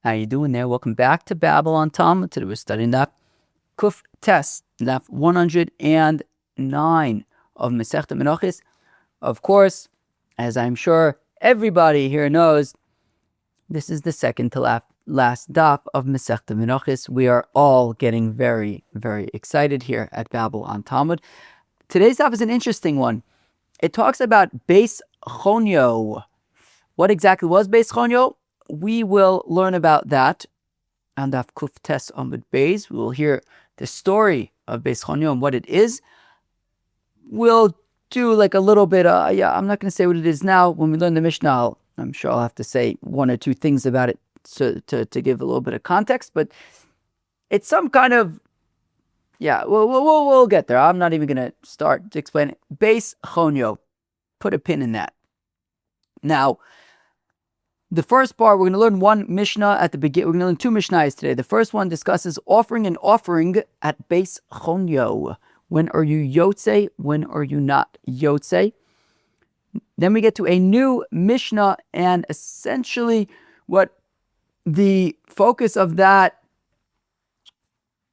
How you doing there? Welcome back to Babble on Talmud. Today we're studying Daf Kuf Tes, Daf 109 of Masechta Menachos. Of course, as I'm sure everybody here knows, this is the second to last Daf of Masechta Menachos. We are all getting very, very excited here at Babble on Talmud. Today's Daf is an interesting one. It talks about Beit Hunyo. What exactly was Beit Hunyo? We will learn about that on Daf Kuf Tes Amud Beis. We will hear the story of Beit Hunyo and what it is. We'll do like a little bit, I'm not going to say what it is now. When we learn the Mishnah, I'm sure I'll have to say one or two things about it to give a little bit of context, but it's some kind of, we'll get there. I'm not even going to start to explain it. Beit Hunyo. Put a pin in that. Now, the first part, we're going to learn one Mishnah at the beginning. We're going to learn two Mishnahs today. The first one discusses offering an offering at Beit Hunyo. When are you Yotze? When are you not Yotze? Then we get to a new Mishnah, and essentially what the focus of that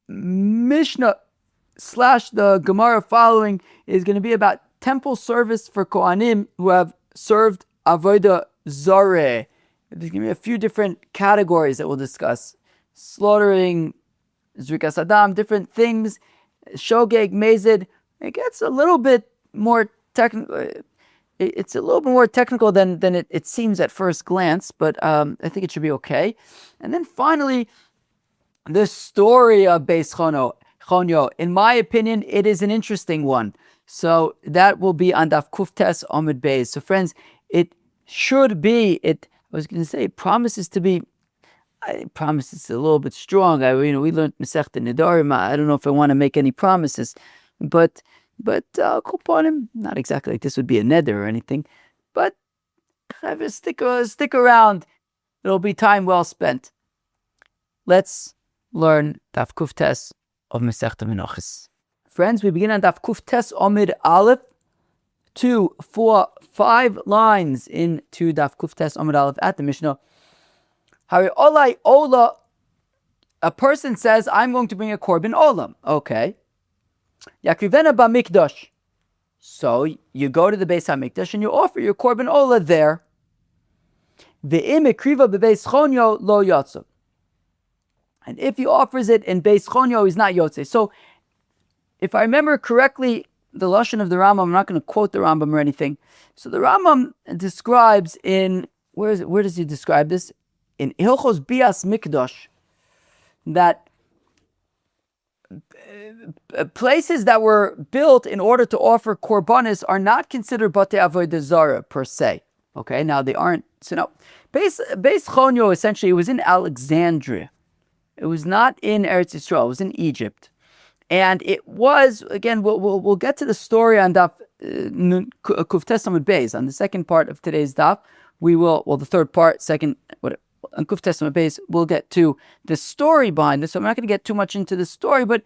Mishnah / the Gemara following is going to be about temple service for kohanim who have served avodah zarah. There's going to be a few different categories that we'll discuss. Slaughtering, zrikas adam, different things, shogeg, mezid. It gets a little bit more technical. It's a little bit more technical than it seems at first glance, but I think it should be okay. And then finally, the story of Beit Hunyo. In my opinion, it is an interesting one. So that will be on Daf Kuf Tes Amud Beis. So friends, it should be, I was going to say, it promises to be, I promise it's a little bit strong. We learned Masechta Nedarim. I don't know if I want to make any promises, but kohanim, not exactly like this would be a neder or anything, but stick around. It'll be time well spent. Let's learn Daf Kuf Tes of Masechta Menachos. Friends, we begin on Daf Kuf Tes Amud Aleph, 2, 4, 5 lines into Daf Kuf Tes Amud Aleph at the Mishnah. Hari olai ola, a person says, I'm going to bring a korban olam. Okay. Yakrivena b'mikdash. So you go to the Beis HaMikdash and you offer your korban ola there. Ve'im ekriva b'Beis Hunyo lo yotze. And if he offers it in Beit Hunyo, he's not yotze. So if I remember correctly, the Lashon of the Rambam, I'm not going to quote the Rambam or anything. So the Rambam describes where does he describe this? In Hilchos Bias Mikdash, that places that were built in order to offer korbanos are not considered batei avodah zarah per se. Okay, now they aren't. So now, Beit Hunyo essentially it was in Alexandria. It was not in Eretz Yisrael. It was in Egypt. And it was, again, we'll get to the story on Daf Kuf Tes Amud Beis. On the second part of today's Daf, the third part, on Kuf Tes Amud Beis, we'll get to the story behind this. So I'm not going to get too much into the story, but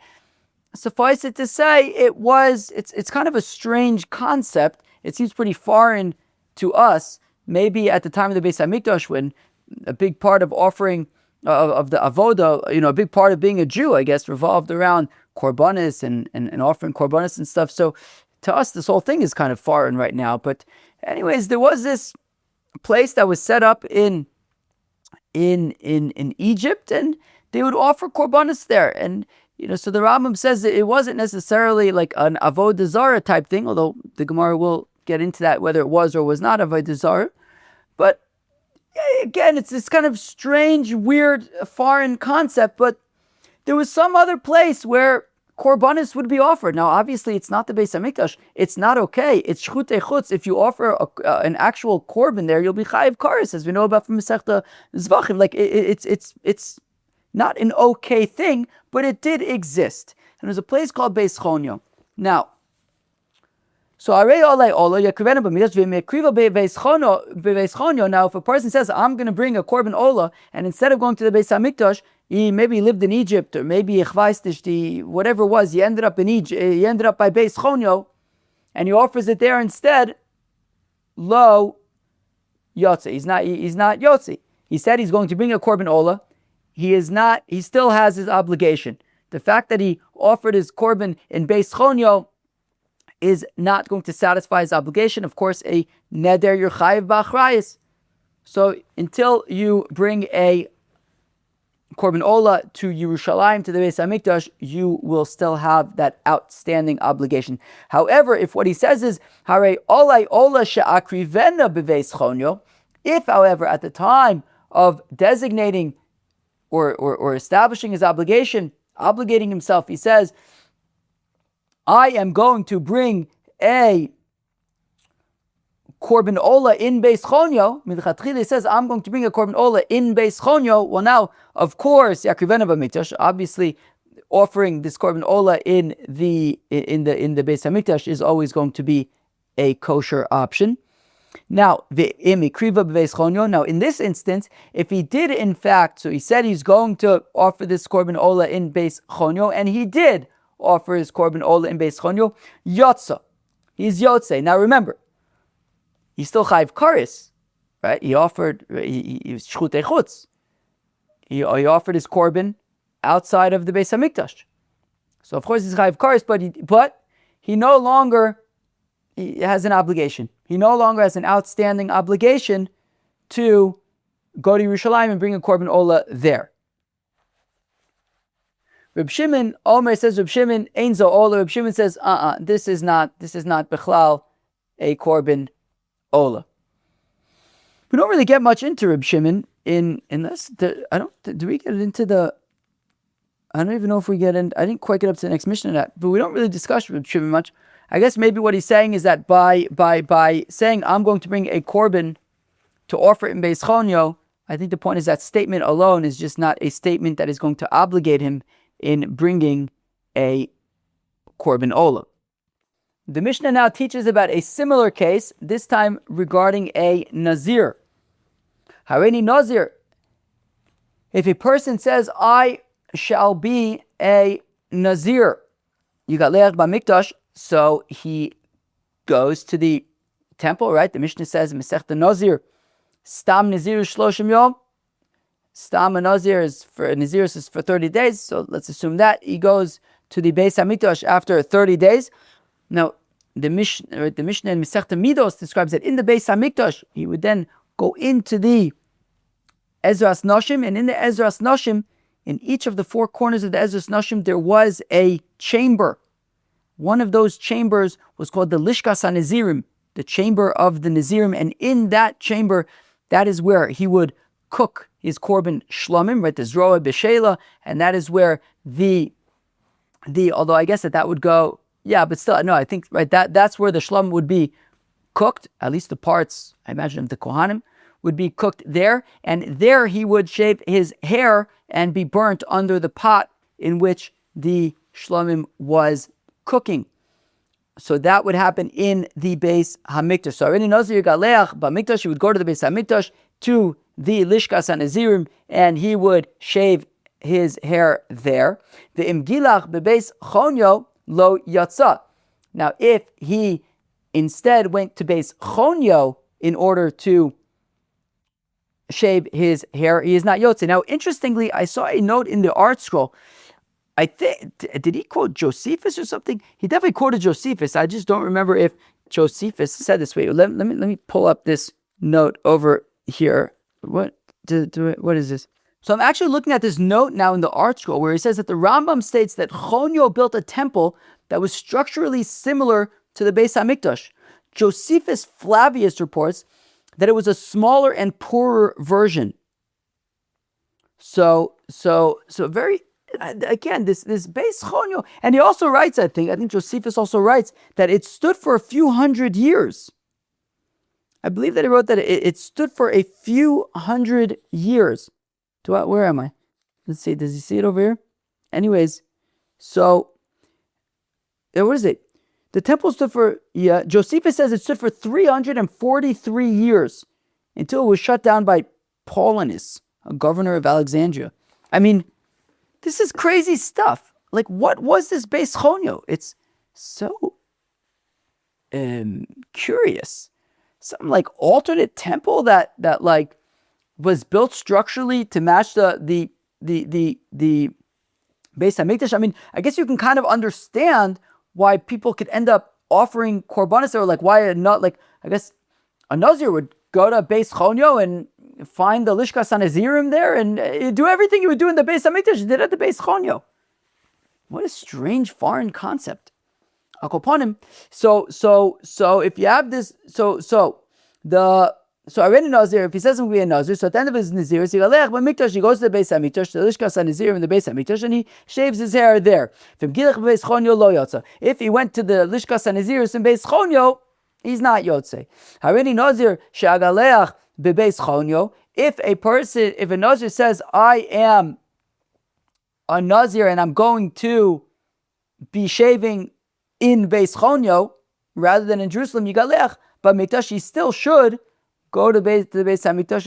suffice it to say, it's kind of a strange concept. It seems pretty foreign to us. Maybe at the time of the Beis HaMikdash, when a big part of offering of the avodah, a big part of being a Jew, I guess, revolved around korbanos and offering korbanos and stuff. So to us, this whole thing is kind of foreign right now. But anyways, there was this place that was set up in Egypt, and they would offer korbanos there. And so the Rambam says that it wasn't necessarily like an avodah zarah type thing, although the Gemara will get into that whether it was or was not avodah zarah. But again, it's this kind of strange, weird, foreign concept, but there was some other place where korbanos would be offered. Now, obviously, it's not the Beis HaMikdash. It's not okay. It's shchutei chutz. If you offer an actual korban there, you'll be chayiv kares, as we know about from Masechta Zvachim. Like, it's not an okay thing, but it did exist. And there's a place called Beit Hunyo. Now, so now if a person says, I'm going to bring a korban ola, and instead of going to the Beis HaMikdash, he maybe lived in Egypt, or maybe whatever it was, he ended up in Egypt, he ended up by Beit Hunyo, and he offers it there instead, lo yotze. He's not yotze. He said he's going to bring a korban ola. he still has his obligation. The fact that he offered his korban in Beit Hunyo is not going to satisfy his obligation. Of course, a neder you're chayiv b'achrayis. So until you bring a korban ola to Yerushalayim, to the Beis Hamikdash, you will still have that outstanding obligation. However, if what he says is Hare olai ola she'akrivena b'Beis Hunyo, if, however, at the time of designating or establishing his obligation, obligating himself, he says, I am going to bring a korban ola in Beis Hunyo. Milchatchila says, I'm going to bring a korban ola in Beis Hunyo. Well, now, of course, Yakrivena b'Mikdash, obviously, offering this korban ola in the Beis Hamikdash is always going to be a kosher option. Now, in this instance, if he did in fact, so he said he's going to offer this korban ola in Beis Hunyo, and he did offer his korban ola in Beis Hunyo, yotza, he's yotze. Now remember, he's still chayiv karis, right? He offered, he was shchutei chutz. He offered his korban outside of the Beis Hamikdash. So of course he's chayiv karis, but he no longer has an obligation. He no longer has an outstanding obligation to go to Yerushalayim and bring a korban ola there. Reb Shimon, Omer says, Reb Shimon, ein zo ola. Reb Shimon says, this is not bechlal a korban ola. We don't really get much into Reb Shimon in this. Do we get into the? I don't even know if we get in. I didn't quite get up to the next mission of that, but we don't really discuss Reb Shimon much. I guess maybe what he's saying is that by saying I'm going to bring a korban to offer it in Beis Hunyo, I think the point is that statement alone is just not a statement that is going to obligate him in bringing a korban ola. The Mishnah now teaches about a similar case, this time regarding a nazir. Hareini nazir. If a person says, I shall be a nazir, you got leach b'mikdash, so he goes to the temple, right? The Mishnah says, Masechta Nazir, Stam Nazir Shloshim Yom. Stam Nazir is for 30 days, so let's assume that. He goes to the Beis HaMikdash after 30 days. Now, the Mishnah in Masechta Midos describes that in the Beis HaMikdash, he would then go into the Ezras Noshim, and in the Ezras Noshim, in each of the four corners of the Ezras Noshim, there was a chamber. One of those chambers was called the Lishkas HaNazirim, the chamber of the Nazirim, and in that chamber, that is where he would cook his korban shlomim, right, the zroa b'sheila, and that is where although I guess that would go, yeah, but still, no, I think, right, that's where the shlom would be cooked, at least the parts, I imagine, of the kohanim, would be cooked there, and there he would shave his hair and be burnt under the pot in which the shlomim was cooking. So that would happen in the Beis Hamikdash. So already Nazir Galeach B'Mikdash, he would go to the Beis Hamikdash, to the Lishkas HaNazirim, and he would shave his hair there. The Imgilach B'Beis Hunyo Lo Yatsa. Now, if he instead went to Beis Hunyo in order to shave his hair, he is not Yotze. Now, interestingly, I saw a note in the art scroll. I think, did he quote Josephus or something? He definitely quoted Josephus. I just don't remember if Josephus said this. Wait, let me pull up this note over here. What is this? So I'm actually looking at this note now in the art scroll where he says that the Rambam states that Hunyo built a temple that was structurally similar to the Beis HaMikdash. Josephus Flavius reports that it was a smaller and poorer version. So very. Again, this Beis Hunyo, and he also writes, I think Josephus also writes that it stood for a few hundred years. I believe that he wrote that it stood for a few hundred years. Where am I? Let's see, does he see it over here? Anyways, so, what is it? The temple stood for, Josephus says it stood for 343 years until it was shut down by Paulinus, a governor of Alexandria. I mean, this is crazy stuff. Like, what was this Beis Hunyo? It's so curious. Some like alternate temple that like was built structurally to match the the Beis Hamikdash. I mean, I guess you can kind of understand why people could end up offering korbanos, or like why not, like I guess a Nazir would go to Beit Hunyo and find the Lishkas HaNazirim there and do everything you would do in the Beis Hamikdash. He did at the Beit Hunyo. What a strange foreign concept. So if you have this, so already Nazir, if he says him to be a Nazir, so at the end of his Nazir, he goes to the Beis Hamikdash, the Lishkas HaNazirim in the Beis Hamikdash, and he shaves his hair there. If he went to the Lishkas HaNazirim in Beis Hunyo, he's not Yotze. Already Nazir she'agaleach bebeis Hunyo. If a Nazir says, I am a Nazir and I'm going to be shaving in Beis Hunyo rather than in Jerusalem, Yigalech, but Mikdash, he still should go to the Beis Hamikdash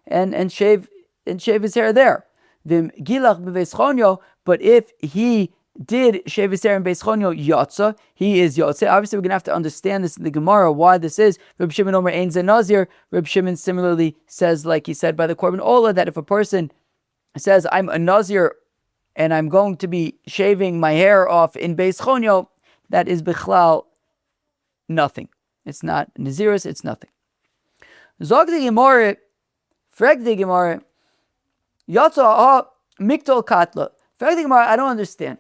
and shave his hair there. Vim gilach bebeis Hunyo, but if he did shave his hair in Beis Hunyo, Yotza, he is Yotze. Obviously, we're going to have to understand this in the Gemara, why this is. Reb Shimon Omer Ein Ze Nazir. Reb Shimon similarly says, like he said by the Korban Ola, that if a person says, I'm a Nazir and I'm going to be shaving my hair off in Beis Hunyo, that is Bichlal nothing. It's not Naziris, it's nothing. Zog the Gemara, Frag the Gemara, Yotza Miktol Katla. Frag the Gemara, I don't understand.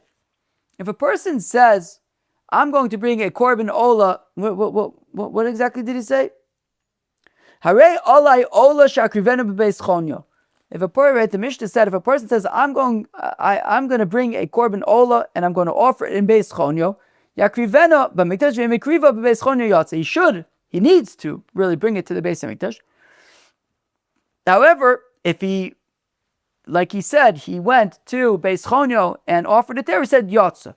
If a person says, I'm going to bring a korban ola, what exactly did he say? Hare olai ola shakrivenu bebeis Hunyo. If a person, the Mishnah said, if a person says, I'm going to bring a korban ola and I'm going to offer it in Beis Hunyo, yakrivenu b'mikdash v'mikriva bebeis Hunyo yotze. He needs to really bring it to the Beis Hamikdash. However, if he, like he said, he went to Beis Hunyo and offered it there, he said Yotze.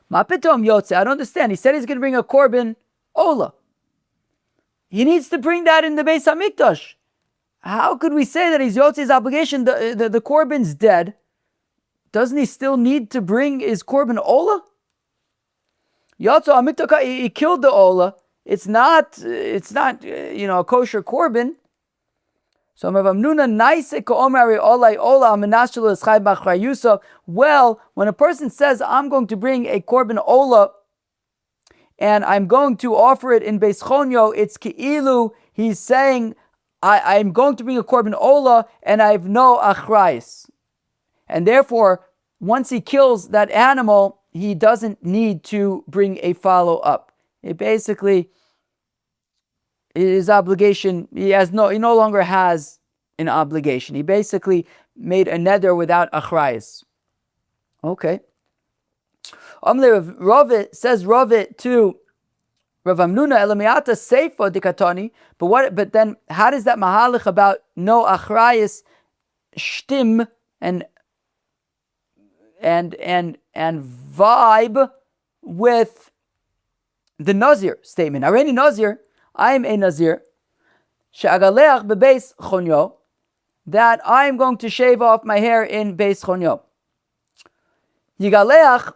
Ma pitom Yotze, I don't understand. He said he's going to bring a korban ola. He needs to bring that in the Beis Hamikdash. How could we say that he's Yotze's obligation? The korban's dead. Doesn't he still need to bring his korban ola? Yotze Hamikdash, he killed the ola. It's not a kosher korban. So well, when a person says, I'm going to bring a korban ola and I'm going to offer it in Beis Hunyo, it's ki'ilu, he's saying, I'm going to bring a korban ola and I have no achrayis. And therefore, once he kills that animal, he doesn't need to bring a follow-up. It basically, his obligation, he no longer has an obligation. He basically made a neder without achrayis. Okay. Says Ravit to Rav Amnuna Elamiata Seifa Dikatani. But then how does that mahalich about no achrayis shtim and vibe with the Nazir statement? Areni Nazir, I am a Nazir, she'agaleach bebeis Hunyo, that I am going to shave off my hair in Beis Hunyo. Yigaleach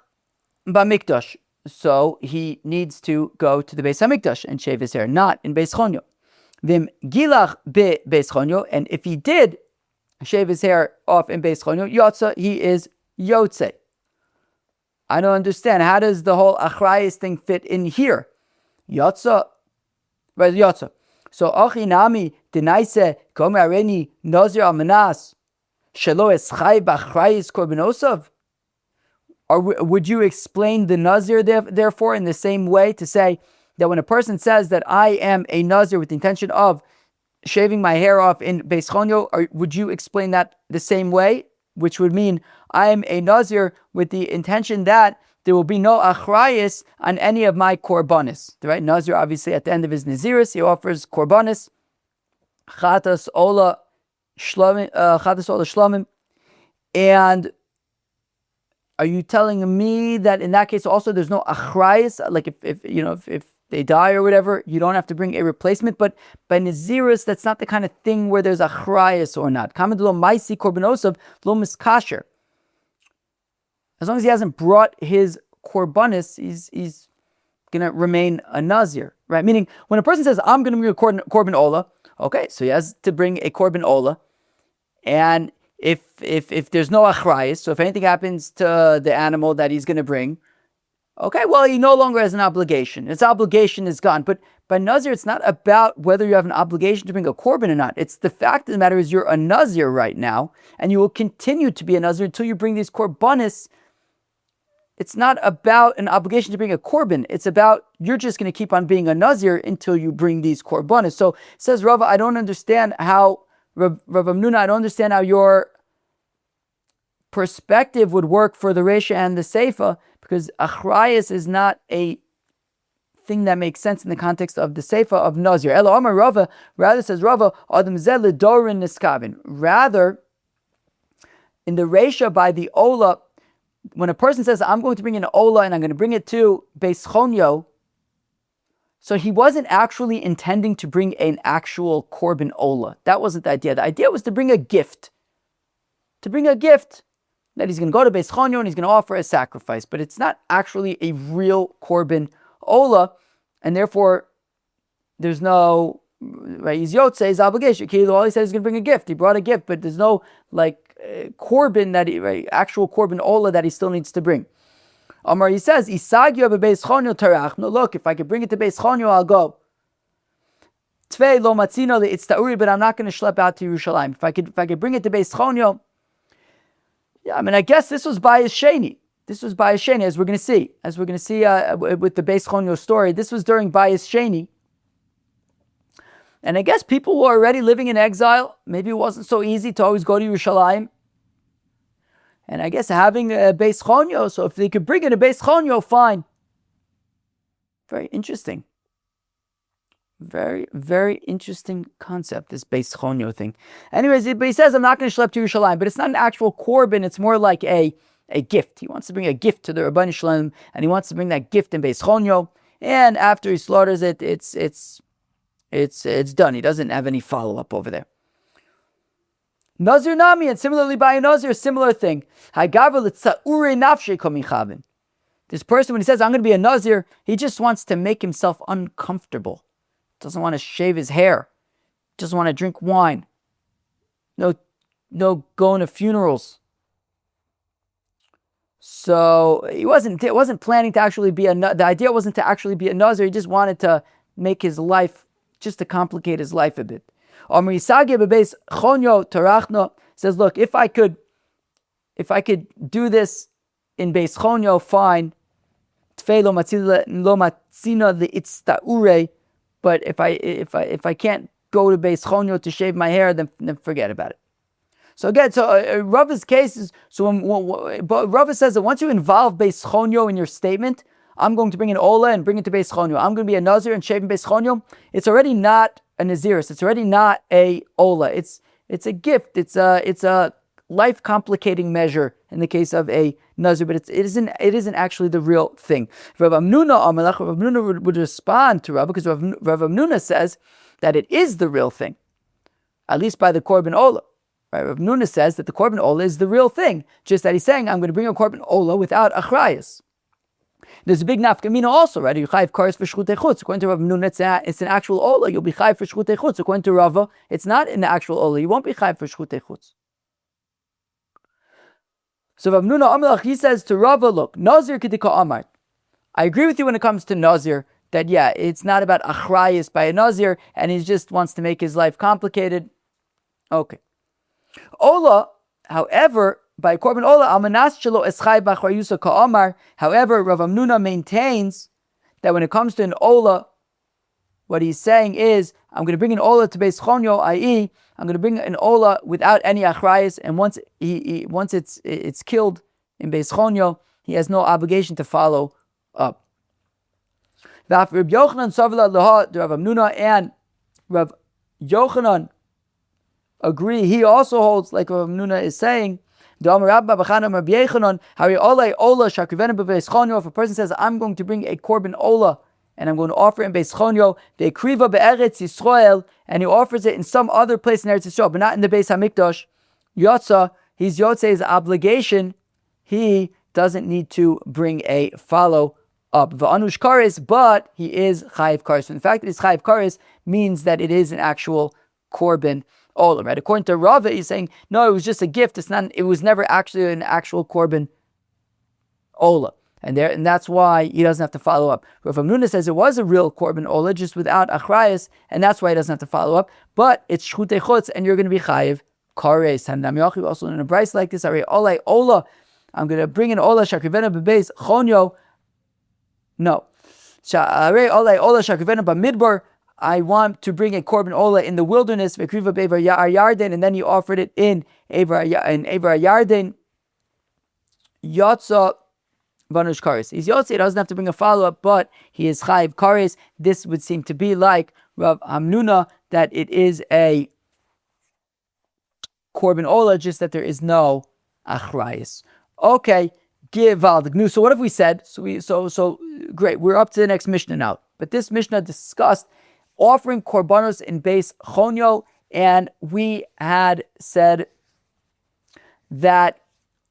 b'mikdash, so he needs to go to the Beis Hamikdash and shave his hair, not in Beis Hunyo. Vim gilach bebeis Hunyo, and if he did shave his hair off in Beis Hunyo, Yotza, he is Yotze. I don't understand. How does the whole achrayis thing fit in here? Yotza. Right, Yotza. So, Achinami denaise komer areni nazir al manas shelo eschai b'achrayis korbanosov. Or would you explain the nazir therefore in the same way to say that when a person says that I am a nazir with the intention of shaving my hair off in Beis Hunyo, or would you explain that the same way, which would mean I am a nazir with the intention that there will be no achrayis on any of my korbanis. Right? Nazir, obviously, at the end of his naziris, he offers korbanis, chatas ola shlomim. And are you telling me that in that case also there's no achrayis? Like if they die or whatever, you don't have to bring a replacement. But by naziris, that's not the kind of thing where there's achrayis or not. Kamad lo maisi korbanosov lo miskasher. As long as he hasn't brought his korbanis, he's going to remain a nazir, right? Meaning, when a person says, I'm going to bring a korban ola, okay, so he has to bring a korban ola, and if there's no achrayus, so if anything happens to the animal that he's going to bring, okay, well, he no longer has an obligation. His obligation is gone. But by Nazir, it's not about whether you have an obligation to bring a korban or not. It's the fact of the matter is you're a Nazir right now, and you will continue to be a Nazir until you bring these korbanis. It's not about an obligation to bring a korban. It's about you're just going to keep on being a Nazir until you bring these korbanis. So says Rava, I don't understand how, Rav Amnuna, I don't understand how your perspective would work for the Resha and the Seifa, because achrayus is not a thing that makes sense in the context of the Seifa of Nazir. Elo Amar Rava, rather says Rava, Adam Zel Dorin Niskavin. Rather, in the Resha by the Ola, when a person says, I'm going to bring an Ola and I'm going to bring it to Beit Hunyo, so he wasn't actually intending to bring an actual korban Ola. That wasn't the idea. The idea was to bring a gift. To bring a gift that he's going to go to Beit Hunyo and he's going to offer a sacrifice. But it's not actually a real korban Ola, and therefore there's no, right, he's Yotze, his obligation. All he said is going to bring a gift. He brought a gift, but there's no korban that he, right, actual korban Ola that he still needs to bring. Amar, he says, Isagyo beBeit Hunyo tarach. No, look, if I could bring it to Beit Hunyo, I'll go. Tvei lo matzino le'itztauri, but I'm not going to schlep out to Yerushalayim. If I could bring it to Beit Hunyo, yeah, I mean, I guess this was by his sheni. This was by his sheni, as we're going to see. As we're going to see with the Beit Hunyo story, this was during Bayis Sheni. And I guess people were already living in exile. Maybe it wasn't so easy to always go to Yerushalayim. And I guess having a Beit Hunyo, so if they could bring in a Beit Hunyo, fine. Very interesting. Very, very interesting concept, this Beit Hunyo thing. Anyways, but he says, I'm not going to schlep to Yerushalayim, but it's not an actual korban, it's more like a gift. He wants to bring a gift to the Rabban Shalom, and he wants to bring that gift in Beit Hunyo, and after he slaughters it, it's done. He doesn't have any follow-up over there. Nazir Nami, and similarly by a Nazir, a similar thing. This person, when he says, I'm going to be a Nazir, he just wants to make himself uncomfortable. Doesn't want to shave his hair. Doesn't want to drink wine. No going to funerals. So it wasn't planning to actually be the idea wasn't to actually be a Nazir. He just wanted to make his life, just to complicate his life a bit. Says, look, if I could do this in Beit Hunyo, fine. But if I can't go to Beit Hunyo to shave my hair, then forget about it. So again, Rava's case is, but Rava says that once you involve Beit Hunyo in your statement, I'm going to bring an Ola and bring it to Beit Hunyo. I'm going to be a Nazir and shave in Beit Hunyo. It's already not a Naziris. It's already not a Ola. It's a gift. It's a life complicating measure in the case of a Nazir, but it isn't actually the real thing. Rav Amnuna would respond to Rav, because Rav Amnuna says that it is the real thing, at least by the Korban Ola. Right? Rav Amnuna says that the Korban Ola is the real thing, just that he's saying, I'm going to bring a Korban Ola without achrayas. There's a big nafkamina also, right? You chayiv kares for shchutei chutz. According to Rav Amnuna, it's an actual Ola. You'll be chayiv for shchutei chutz. According to Rava, it's not an actual Ola. You won't be chayiv for shchutei chutz. So Rav Amnuna Amalach, he says to Rava, look, Nazir kedika amar. I agree with you when it comes to Nazir, that yeah, it's not about achrayas by a Nazir, and he just wants to make his life complicated. Okay. Ola, however, by Korban Ola, Almanas Shelo Eschai B'Achrayusa Ka'amar. However, Rav Amnuna maintains that when it comes to an Ola, what he's saying is, I'm going to bring an Ola to Beit Hunyo, i.e., I'm going to bring an Ola without any achrayas, and once it's killed in Beit Hunyo, he has no obligation to follow up. Rab Yochanan Savla Laha, Rav Amnuna and Rav Yochanan agree. He also holds, like Rav Amnuna is saying, if a person says, I'm going to bring a Korban Ola and I'm going to offer it in Beit Hunyo, the Ekriva be'eretz Yisrael, and he offers it in some other place in Eretz Yisrael, but not in the Beis Hamikdash, Yotza, he's Yotze's obligation, he doesn't need to bring a follow-up. V'anush kares, but he is chayiv kares. In fact, it is chayiv kares means that it is an actual Korban ola, right? According to Rava, he's saying, no, it was just a gift. It was never actually an actual korban ola. And that's why he doesn't have to follow up. Rav Hamnuna says it was a real korban ola, just without achrayas, and that's why he doesn't have to follow up. But it's shchutei chutz, and you're going to be chayiv kares. Also in a brayse like this, olay ola, I'm going to bring an ola shakrivena bebeis chonyo. No. Olay ola shakrivena b'midbar. I want to bring a korban ola in the wilderness, v'kriva be'evar yarden, and then he offered it in evar yarden. Yotza vanush kares. He's yotze. He doesn't have to bring a follow-up, but he is chayiv kares. This would seem to be like Rav Hamnuna, that it is a korban ola, just that there is no achrayis. Okay, givaldgnu. So what have we said? So great. We're up to the next Mishnah now. But this Mishnah discussed offering korbanos in Beit Hunyo, and we had said that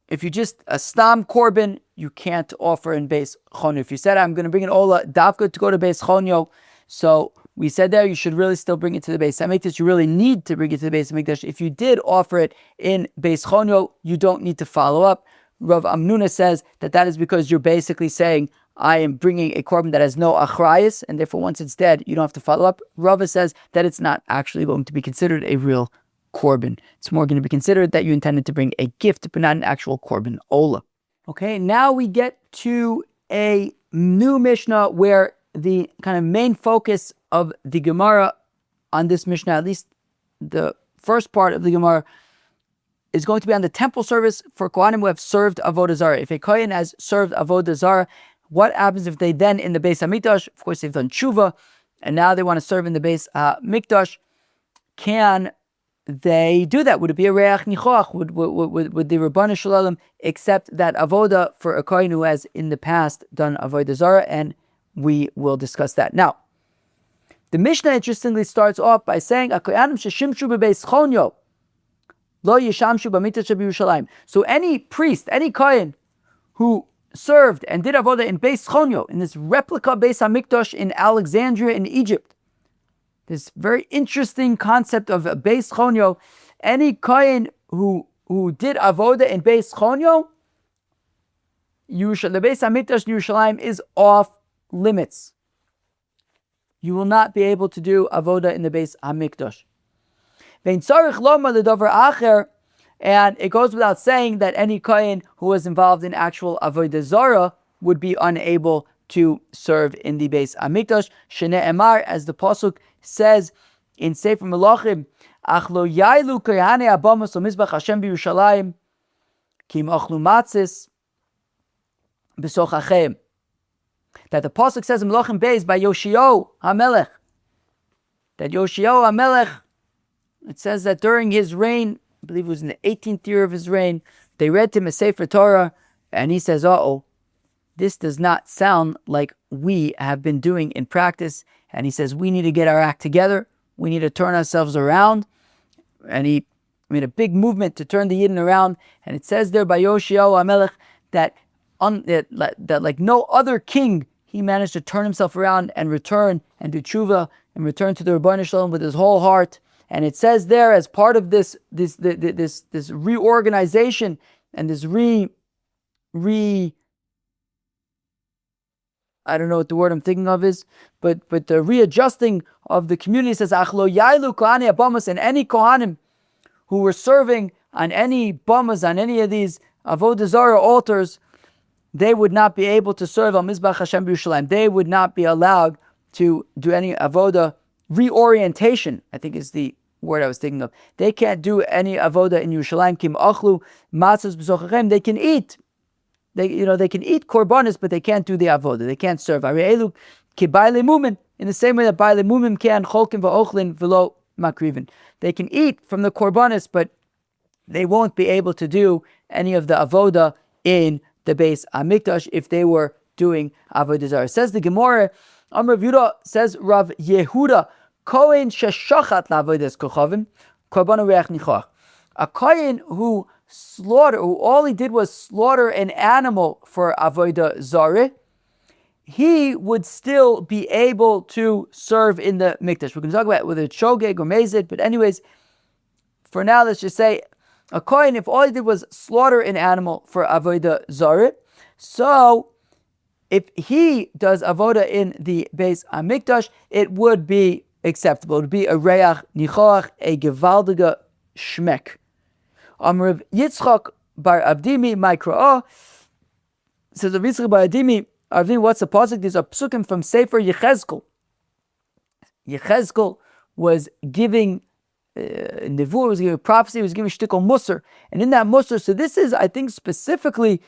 if you just a stam korban, you can't offer in Beit Hunyo. If you said, I'm going to bring an ola dafka to go to Beit Hunyo, so we said there you should really still bring it to the Beis Hamikdash. You really need to bring it to the Beis Hamikdash. If you did offer it in Beit Hunyo, you don't need to follow up. Rav Amnuna says that is because you're basically saying, I am bringing a korban that has no achrayis, and therefore once it's dead, you don't have to follow up. Rava says that it's not actually going to be considered a real korban. It's more going to be considered that you intended to bring a gift, but not an actual korban ola. Okay, now we get to a new Mishnah where the kind of main focus of the Gemara on this Mishnah, at least the first part of the Gemara, is going to be on the temple service for kohanim who have served avodah zarah. If a kohen has served avodah zarah, what happens if they then in the Beis Hamikdash, of course they've done tshuva, and now they want to serve in the Beis Mikdash, can they do that? Would it be a reach nichoach? Would the Rabbanu Shalom accept that avodah for a kohen who has in the past done avodah zarah? And we will discuss that. Now, the Mishnah interestingly starts off by saying, "Kohanim sheshimshu bebeis Hunyo, lo yishamshu b'mikdash b'Yerushalayim." So any priest, any kohen who served and did avodah in Beit Hunyo, in this replica Beis Hamikdash in Alexandria in Egypt, this very interesting concept of a Beis Hunyo, any kohen who did avodah in Beis Hunyo, the Beis Hamikdash in Yerushalayim is off limits. You will not be able to do avodah in the Beis Hamikdash. And it goes without saying that any kohen who was involved in actual avodah zarah would be unable to serve in the Beis Hamikdash. Shene Emar, as the pasuk says in Sefer Melachim, Ach lo yailu kohanei abamos mizbach Hashem b'Yerushalayim kim achlu matzis b'sochachem. That the pasuk says in Melachim Beis by Yoshio HaMelech, that Yoshio HaMelech, it says that during his reign, I believe it was in the 18th year of his reign, they read to him a Sefer Torah, and he says, this does not sound like we have been doing in practice. And he says, we need to get our act together. We need to turn ourselves around. And he made a big movement to turn the Yidden around. And it says there by Yoshio HaMelech that like no other king, he managed to turn himself around and return and do tshuva and return to the Rebbeinu Shalom with his whole heart. And it says there, as part of this reorganization and this I don't know what the word I'm thinking of is, but the readjusting of the community, says Achlo Yailu Kohani Abamas, and any Kohanim who were serving on any Bamas, on any of these Avodah Zarah altars, they would not be able to serve on Mizbach Hashem b'Yerushalayim. They would not be allowed to do any avodah reorientation, I think is the word I was thinking of. They can't do any avodah in Yerushalayim. Kim achlu matzos b'sochachem. They can eat. They can eat korbanos, but they can't do the avodah. They can't serve. Arielu ki baile mumim. In the same way that baile mumim can cholkin va'ochlin v'lo makrivin. They can eat from the korbanos, but they won't be able to do any of the avodah in the Beis Hamikdash if they were doing avodah zarah. Says the Gemara, Amar Yehuda, says Rav Yehuda, Kohen sheshachat la'avodas kochavim, korbanu reach nichoach. A kohen who all he did was slaughter an animal for avodah zarah, he would still be able to serve in the mikdash. We're going to talk about whether it's shogeg or mezid, but anyways, for now, let's just say a kohen, if all he did was slaughter an animal for avodah zarah, so if he does avodah in the Beis Hamikdash, it would be acceptable. It would be a reach nichoach, a gewaldige shmek. Rav Yitzchak bar Avdimi Maikra'ah says, Rav Yitzchak bar Avdimi, what's the pasuk? These are psukim from Sefer Yechezkel. Yechezkel was giving nevuah, was giving prophecy, was giving shtickle musar, and in that musar, so this is, I think, specifically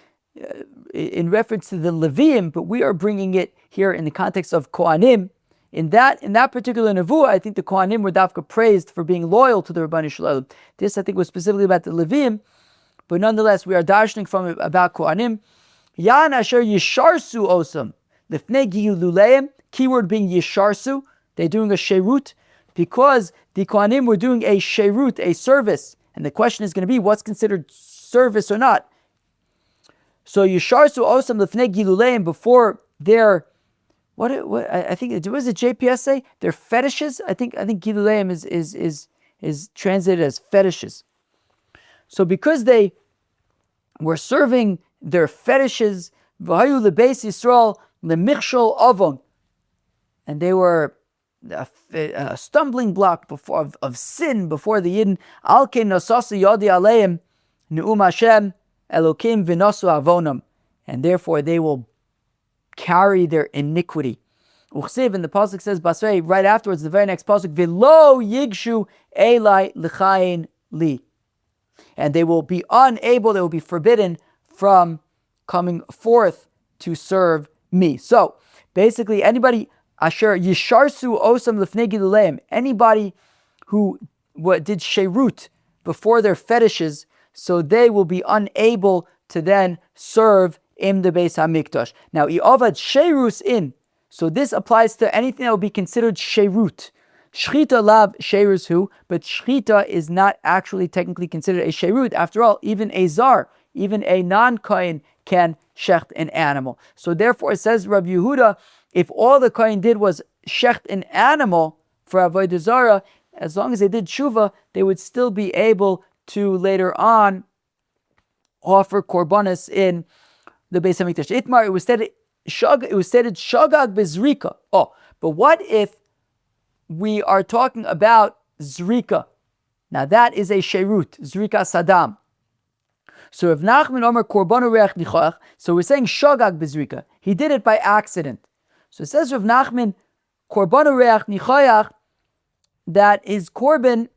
in reference to the Leviim, but we are bringing it here in the context of kohanim. In that particular nevuah, I think the kohanim were dafka praised for being loyal to the Rabbanu Shalom. This, I think, was specifically about the Leviim, but nonetheless, we are darshaning from it about kohanim. Yan asher yisharsu osam lifnei giyululeim. Keyword being yisharsu. They're doing a sherut because the kohanim were doing a sherut, a service, and the question is going to be what's considered service or not. So yisharsu osam lifnei giluleim, before their what I think, what does the JPS say? Their fetishes. I think giluleim is translated as fetishes. So because they were serving their fetishes, v'hayu lebeis Yisrael lemichshol avon, and they were a stumbling block of sin before the Yidden. Al ken nasasa yodi aleim ne'um Hashem Elokim v'nasu avonam, and therefore they will carry their iniquity. Uchsiv, and the pasuk says Basrei right afterwards, the very next pasuk, v'lo yigshu elai l'chayin li, and they will be unable, they will be forbidden from coming forth to serve me. So basically, anybody asher yisharsu osam lifnei giluleim, anybody who did sherut before their fetishes, so they will be unable to then serve in the Beis Hamikdash. Now, i'avad sherus in, so this applies to anything that will be considered sherut. Shchita lav sherus hu, but shchita is not actually technically considered a sherut. After all, even a zar, even a non-kohen can shecht an animal. So therefore, it says Rabbi Yehuda, if all the kohen did was shecht an animal for avodah zarah, as long as they did tshuva, they would still be able to later on offer korbanos in the Beis Hamikdash. Itmar, it was stated shagag bezrika. Oh, but what if we are talking about zrika? Now that is a sherut, zrika sadam. So if Nachman Omer korbanu reach nichoach, so we're saying shagag bezrika. He did it by accident. So it says Rav Nachman korbanu reach nichoach, that his korban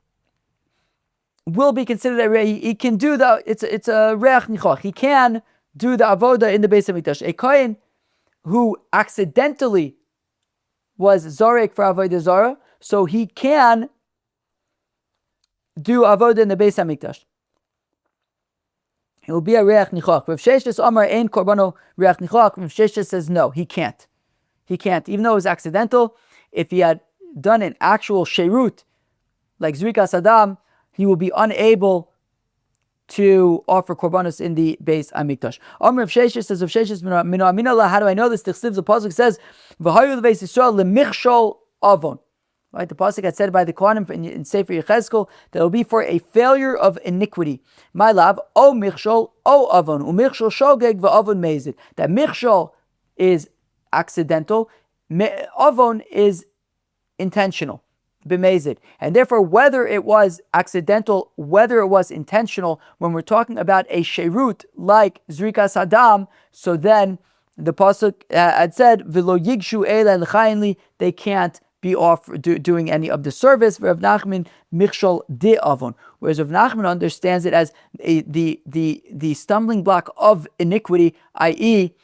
will be considered he can do it's a reach nichoach. He can do the avodah in the Beis Hamikdash. A kohen who accidentally was zorek for avodah zarah, so he can do avodah in the Beis Hamikdash. It will be a reach nichoach. Rav Sheshes Amar ein korbano reach nichoach. Rav Sheshes says no, he can't. He can't, even though it was accidental. If he had done an actual sherut, like Zrika Saddam, he will be unable to offer korbanos in the Beis Hamikdash. Amr of Sheshes says, of Sheshes mino aminallah, how do I know this? The pasuk says, v'hayu lebeis Yisrael lemichshol avon. Right, the pasuk had said by the kohanim in Sefer Yechezkel that it will be for a failure of iniquity. My love, o michshol, o avon, umichshol shogeg v'avon mezid. That michshol is accidental, avon is intentional, b'mezid. And therefore, whether it was accidental, whether it was intentional, when we're talking about a sherut like Zrika Saddam, so then the pasuk had said, v'lo yigshu elai l'chayin li, they can't be doing any of the service. Rav Nachman michshol de avon, whereas Rav Nachman understands it as the stumbling block of iniquity, i.e.,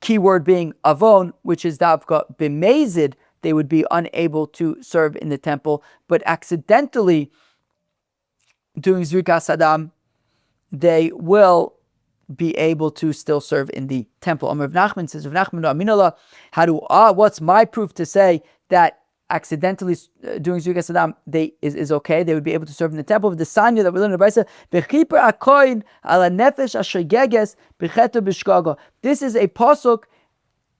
keyword being avon, which is davka b'mezid, they would be unable to serve in the temple, but accidentally doing Zrika Saddam, they will be able to still serve in the temple. Rav Nachman says, Rav Nachman aminallah, what's my proof to say that accidentally doing Zrika Saddam is okay? They would be able to serve in the temple. Of the Sanya that we learned in the Brisa, v'chiper akoin ala nefesh asher geges b'cheto b'shkaga. This is a pasuk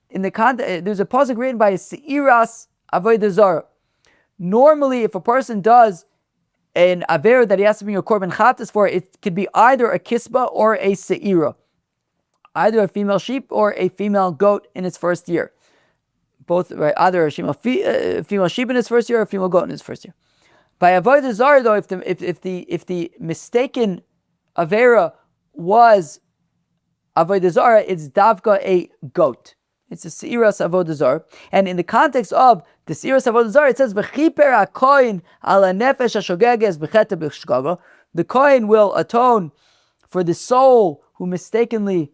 in the context. There's a pasuk written by a Seiras avodah zarah. Normally, if a person does an avera that he has to bring a korban chatas for, it could be either a kisba or a seira, either a female sheep or a female goat in its first year. Both, right? Either a female sheep in its first year or a female goat in its first year. By avodah zarah, though, if the mistaken avera was avodah zarah, it's davka a goat. It's a seiras avodah zarah, and in the context of the seiras avodah zarah, it says v'chiper hakohen ala nefesh hashogeges b'cheta b'shgaga. The kohen will atone for the soul who mistakenly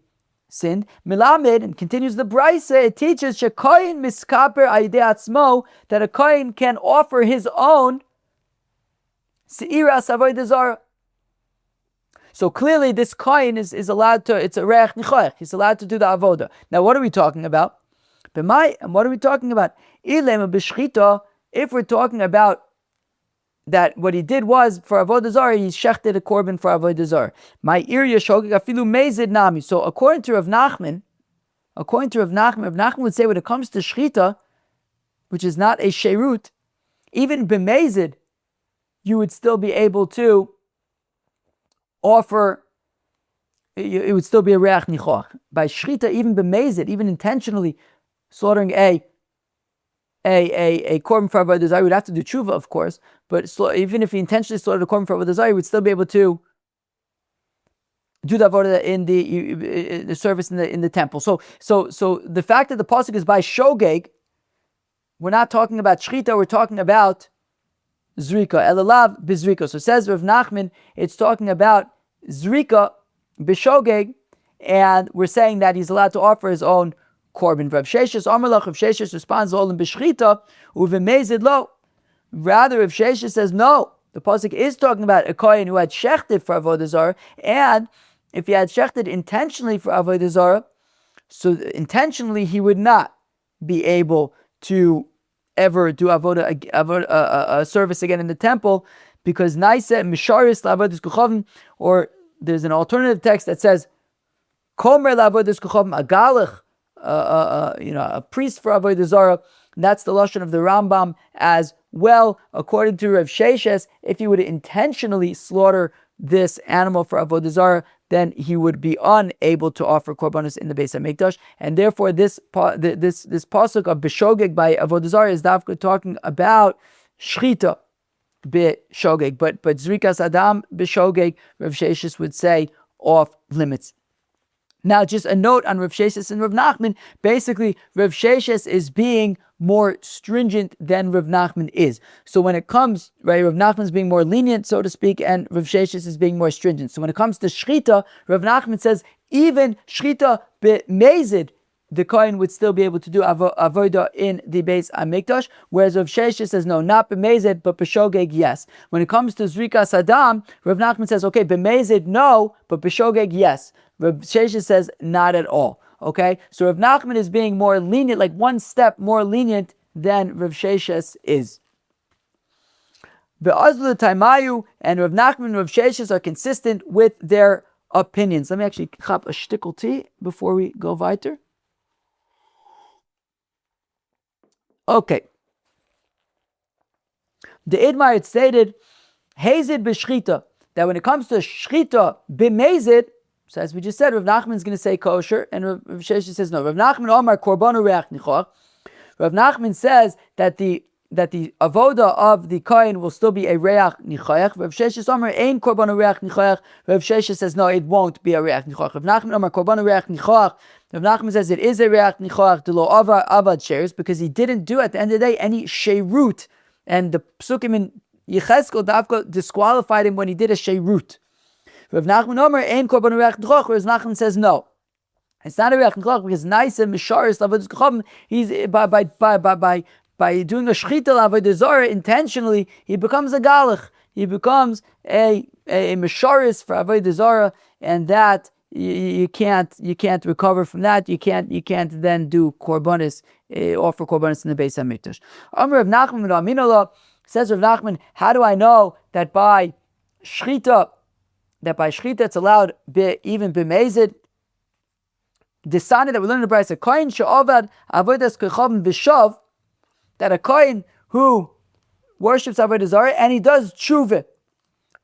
sinned. Milamed, and continues the brisa, it teaches shekohen miskaper ayidei atzmo, that a kohen can offer his own seiras avodah zarah. So clearly this kohen is allowed to, it's a reach nichoach, he's allowed to do the avodah. Now what are we talking about? And what are we talking about? If we're talking about that what he did was for avodah zarah, he shechted a korban for avodah zarah. My area shogeg afilu mezid nami. So according to Rav Nachman, Rav Nachman would say when it comes to shchita, which is not a sheirut, even b'mezid, you would still be able to offer, it would still be a reach nichoach. By shchita, even b'mezid, even intentionally slaughtering a korban for avodah zarah, would have to do tshuva, of course, but even if he intentionally slaughtered a korban for avodah zarah, he would still be able to do the avodah in the service in the temple. So the fact that the pasuk is by shogeg, we're not talking about shchita, we're talking about zrika, elalav bizrika. So says Rav Nachman, it's talking about zrika b'shogeg, and we're saying that he's allowed to offer his own korban. Rav Sheshes Amalach, Rav Sheshes responds all in b'shchita uvemezid lo. Rather, Rav Sheshes says no. The pasuk is talking about a kohen who had shechted for avodah zarah, and if he had shechted intentionally for avodah zarah, so intentionally he would not be able to ever do a service again in the temple, because naise misharis la'avodas kochavim, or there's an alternative text that says komer la'avodas kochavim agalach, a priest for avodah zarah. That's the lashon of the Rambam as well. According to Rav Sheshes, if he would intentionally slaughter this animal for avodah zarah, then he would be unable to offer korbanos in the Beis Hamikdash, and therefore this pasuk of b'shogeg by avodah zarah is dafka talking about shchita b'shogeg, but zrikas adam b'shogeg, Rav Sheshes would say off limits. Now, just a note on Rav Sheshes and Rav Nachman. Basically, Rav Sheshes is being more stringent than Rav Nachman is. So when it comes, right, Rav Nachman is being more lenient, so to speak, and Rav Sheshes is being more stringent. So when it comes to shchita, Rav Nachman says even shchita b'mezid, the kohen would still be able to do avodah in the Beis Hamikdash, whereas Rav Sheshes says no, not b'mezid, but b'shogeg, yes. When it comes to zrikas adam, Rav Nachman says okay, b'mezid no, but b'shogeg yes. Rav Sheshes says not at all. Okay, so Rav Nachman is being more lenient, like one step more lenient than Rav Sheshes is. Be'azlu Taimayu and Rav Nachman and Rav Sheshes are consistent with their opinions. Let me actually chop a shtickle tea before we go weiter. Okay. The Idmar had stated, Hazid b'shchita, that when it comes to shchita b'mezid, so as we just said, Rav Nachman is going to say kosher, and Rav Sheshes says no. Rav Nachman Omar korbanu reach nichoach. Rav Nachman says that the avodah of the kohen will still be a reach nichoach. Rav Sheshes Omar ein korbanu reach nichoach. Rav Sheshes says no, it won't be a reach nichoach. Rav Nachman Omar korbanu reach nichoach. Rav Nachman says it is a reach nichoach de lo avad shares, because he didn't do at the end of the day any sheirut, and the psukim in Yecheskel Davka disqualified him when he did a sheirut. Rav Nachman Omer ein korban reach nichoach. Rav Nachman says no, it's not a reach nichoach, because naise misharis la'avodas kochavim, he's by doing a shchita la'avodah zarah intentionally, he becomes a galach, he becomes a misharis for avodah zarah, and that you can't recover from that. You can't then do korbanos, offer korbanos in the Beis Hamikdash. Amar Rav Nachman v'Aminullah, says Rav Nachman, how do I know that by shchita it's allowed even b'mezid? Decided that we learned in the Brisa, kohen she'ovad avodas kochavim v'shav, that a kohen who worships avodah zarah and he does tshuva,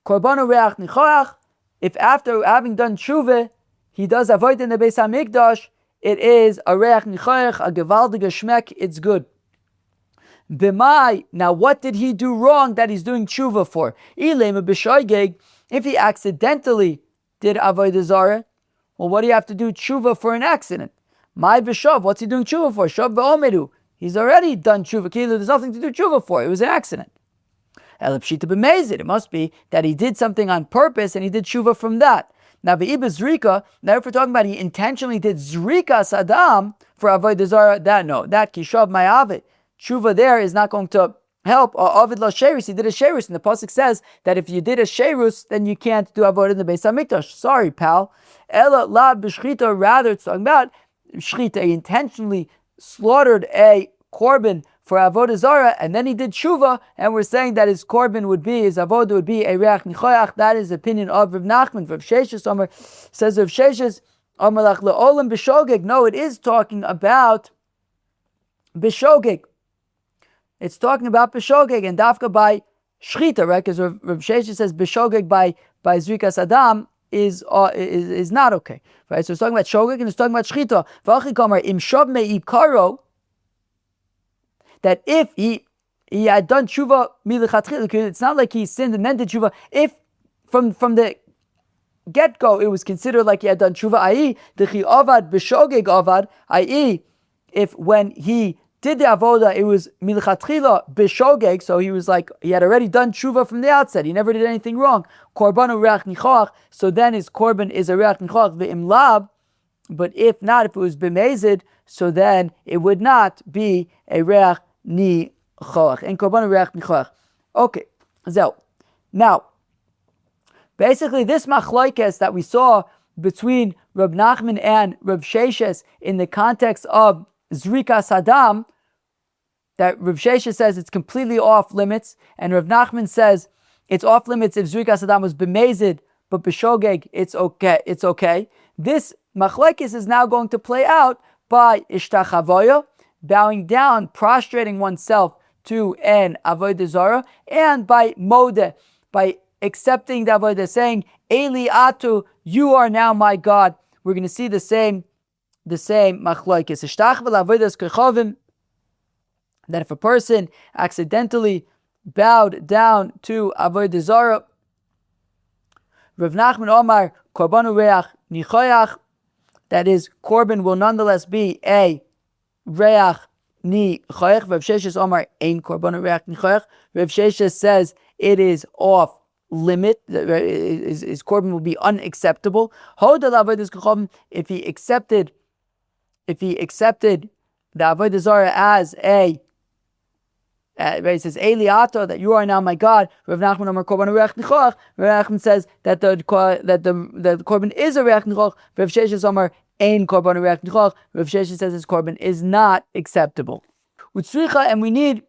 Korbanu reach nichoach, if after having done tshuva, he does avodah in the Beis HaMikdash, it is a reach nichoach, a gewaldige shmek, it's good. B'mai, now what did he do wrong that he's doing tshuva for? If he accidentally did avodah zarah, well, what do you have to do tshuva for an accident? My b'shav, what's he doing tshuva for? Shav v'omeru. He's already done tshuva. There's nothing to do tshuva for. It was an accident. It must be that he did something on purpose and he did tshuva from that. Now, zrika. Now, if we're talking about he intentionally did zrika sadam for avodah zarah, that kishav ma'avid. Tshuva there is not going to help. Or avid la sherus, he did a sherus, and the pasuk says that if you did a sherus, then you can't do avodah in the Beis HaMikdash. Sorry, pal. Ela la b'shchita. Rather, it's talking about shchita. He intentionally slaughtered a korban for avodah zarah, and then he did tshuva, and we're saying that his korban would be, his avodah would be a reach nichoach. That is the opinion of Rav Nachman. Rav Sheshes Omer says Rav Sheshes Omer lach le'olam b'shogeg. No, it is talking about b'shogeg. It's talking about b'shogeg and dafka by shchita, right? Because Rav Sheshes says b'shogeg by zrikas adam is not okay, right? So it's talking about shogeg and it's talking about shchita. V'achi kamar im shav me'ikaro. That if he had done tshuva milichatchil, it's not like he sinned and then did tshuva. If from the get-go it was considered like he had done tshuva, i.e. dechi avad b'shogeg avad, i.e. if when he did the avodah it was milichatchila b'shogeg, so he was like he had already done tshuva from the outset. He never did anything wrong. Korbanu reach nichoach, so then his korban is a reach nichoach ve'im lab. But if not, if it was b'mezid, so then it would not be a reach nichoach. And korbanu reach nichoach. Okay, so now, basically this machlokes that we saw between Rab Nachman and Rab Sheshes in the context of zrikas hadam, that Rab Sheshes says it's completely off limits, and Rab Nachman says it's off limits if zrikas hadam was b'mezid, but b'shogeg it's okay. This machlokes is now going to play out by ishtachavoya, bowing down, prostrating oneself to an avodah zarah, and by modeh, by accepting the avodah, saying Eli atu, you are now my God. We're going to see the same machlokes. Ishtachvel avodas kechavim, that if a person accidentally bowed down to avodah zarah, Rav Nachman Omar korbanu reach nichoach, that is, korban will nonetheless be a reach nichoach. Rav Sheshes Omar ein korbanu reach nichoach. Rav Sheshes says it is off limit. His korban will be unacceptable. If he accepted the avodah zarah as a he says Eliato, that you are now my God. Rav Nachman Amar Korban Reach Nichoach. Rav Nachman says that the korban is a Reach Nichoach. Rav Sheshes Amar Ein Korban Reach Nichoach. Rav Sheshes says his korban is not acceptable. Utzricha, and we need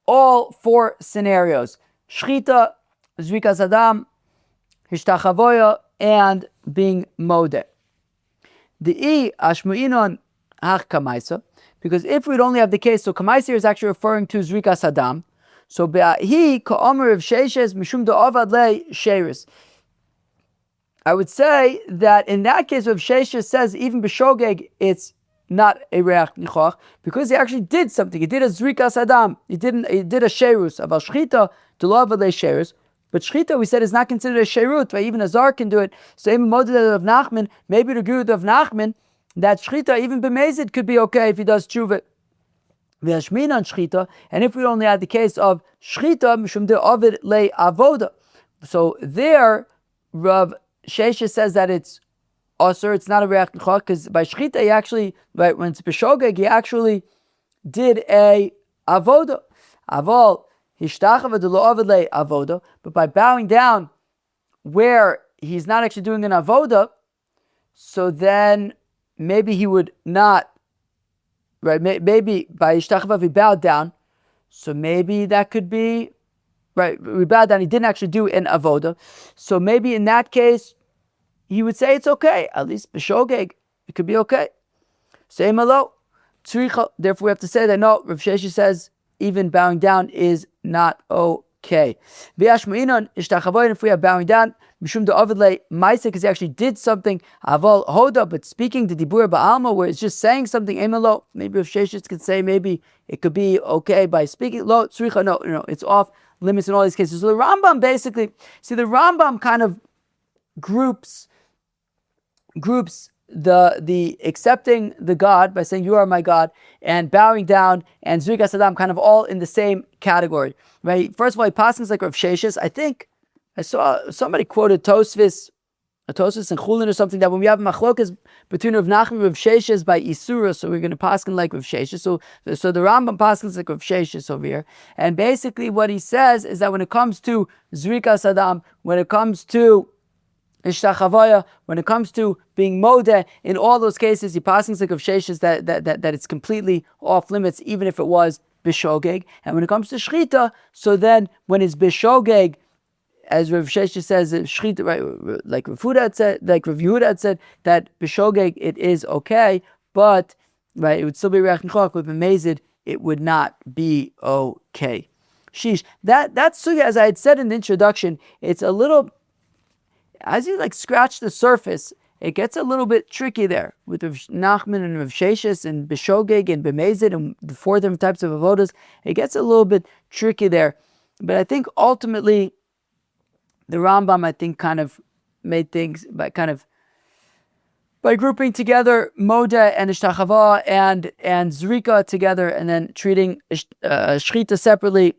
all four scenarios: shchita, zrikas adam, hishtachavoya, and being modeh. The ashmuinon hach kamaisa. Because if we'd only have the case, so Kamaisir is actually referring to Zrikas Hadam. So he ka'omer of Sheshes mishum da'avad le sheris. I would say that in that case, if Sheshes says even b'shogeg, it's not a reach nichoach, because he actually did something. He did a Zrikas Hadam. He did a sherus. Aval shchita da'avad le sheris. But shchita, we said, is not considered a sherut, but even a zar can do it. So even model of Nachman, maybe to agree with of Nachman, that shchita, even b'mezid, could be okay if he does tshuva. V'hashmin on shchita, and if we only had the case of shchita, mishum de'ovid le avodah. So there, Rav Sheshes says that it's osur, it's not a reach nichoach, because by shchita, he actually, right, when it's b'shogeg, he actually did a avodah. Aval, hishtachava de'lo le avodah, but by bowing down where he's not actually doing an avodah, so then maybe he would not, right? Maybe by Ishtachavav he bowed down, so maybe that could be, right? We bowed down, he didn't actually do an avodah, so maybe in that case he would say it's okay, at least b'shogeg, it could be okay. Say malo, tzricha. Therefore we have to say that no, Rav Sheshes says even bowing down is not okay. okay. V'yashmu'inon ishtachavoyin, if we are bowing down, mishum de'ovid le'maisa, because he actually did something, aval hoda, but speaking to dibur ba'alma, where it's just saying something, emelo, maybe if Sheshis could say, maybe it could be okay by speaking, lo, tzricha, no, it's off limits in all these cases. So the Rambam basically, the Rambam kind of groups the accepting the God by saying you are my God, and bowing down and Zrikas Adam kind of all in the same category, right? First of all, he passes like Rav Sheshis. I think I saw somebody quoted Tosfos and Chulin or something, that when we have machlokas between Rav Nachman and Rav Sheshis by Isura, so we're going to pass like Rav Sheshis. So the Rambam passes like Rav Sheshis over here, and basically what he says is that when it comes to Zrikas Adam, when it comes to Ishtachavaya, when it comes to being modeh, in all those cases, he passing like of sheshes that it's completely off limits, even if it was bishogeg. And when it comes to shchita, so then when it's bishogeg, as Rav Sheshes says, shchita, right, like Rav Yehuda had said, that bishogeg it is okay, but right, it would still be reach nechok. With b'mezid, it would not be okay. Sheesh, that's sugya, as I had said in the introduction, it's a little. As you scratch the surface, it gets a little bit tricky there with Rav Nachman and Rav Sheshes and Bishogeg and B'mezid and the 4 different types of avodas. It gets a little bit tricky there, but I think ultimately the Rambam kind of made things by grouping together Modeh and Ishtachava and Zrika together, and then treating Shchita separately,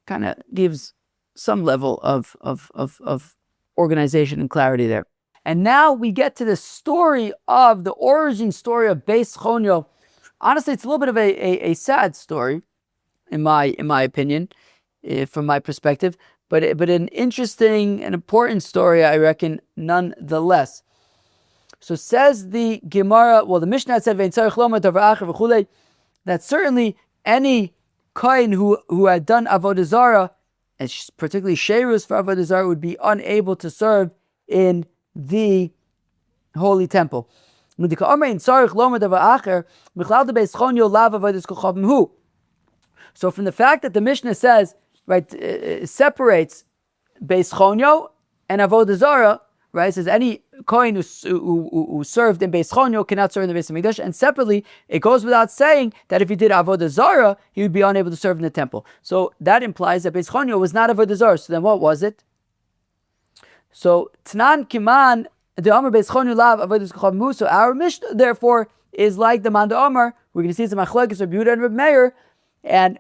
kind of gives some level of organization and clarity there. And now we get to the story of the origin story of Beit Hunyo. Honestly, it's a little bit of a sad story, in my opinion, from my perspective, but an interesting and important story, I reckon, nonetheless. So says the Gemara, the Mishnah said that certainly any kohen who had done avodah zarah, and particularly Sherus for avodah zarah, would be unable to serve in the holy temple. So from the fact that the Mishnah says, right, separates Beit Hunyo and avodah zarah, right? It says any kohen who served in Beit Hunyo cannot serve in the Beis Hamikdash, and separately, it goes without saying that if he did avodah zarah, he would be unable to serve in the temple. So that implies that Beit Hunyo was not avodah zarah. So then, what was it? So Tanan Kiman the Amar Beit Hunyo lav avodas kohanim. So our Mishnah therefore is like the Man Amar. We're going to see some machlokes Rabbi Yehuda and Rabbi Meir, and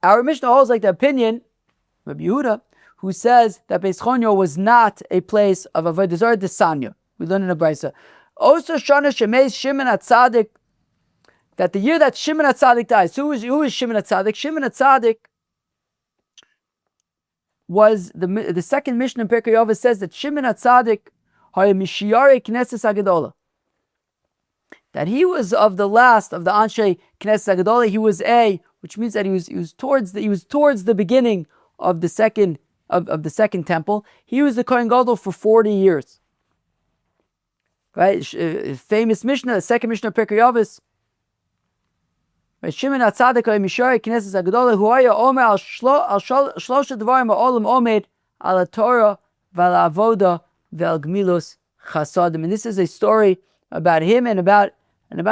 our Mishnah holds like the opinion Rabbi Yehuda, who says that Beit Hunyo was not a place of avodah zarah desanya. We learn in a brisa. Also, Shana Shemeis Shimon HaTzadik, that the year that Shimon HaTzadik dies. Who is Shimon HaTzadik? Shimon HaTzadik was the second Mishnah in Pirkei Avos says that Shimon HaTzadik haya mishiyarei Knesset HaGedolah, that he was of the last of the Anshe Knesset HaGedolah. He was which means that he was towards the beginning of the second. Of the second temple. He was the Kohen Gadol for 40 years. Right? Famous Mishnah, the second Mishnah of Pirkei Avos. Right? Shimon HaTzadik Misharei Knesset HaGedolah Hu haya omer al shlosha dvarim ha'olam omed al Torah v'al avodah v'al gmilos chasadim. And this is a story about him and about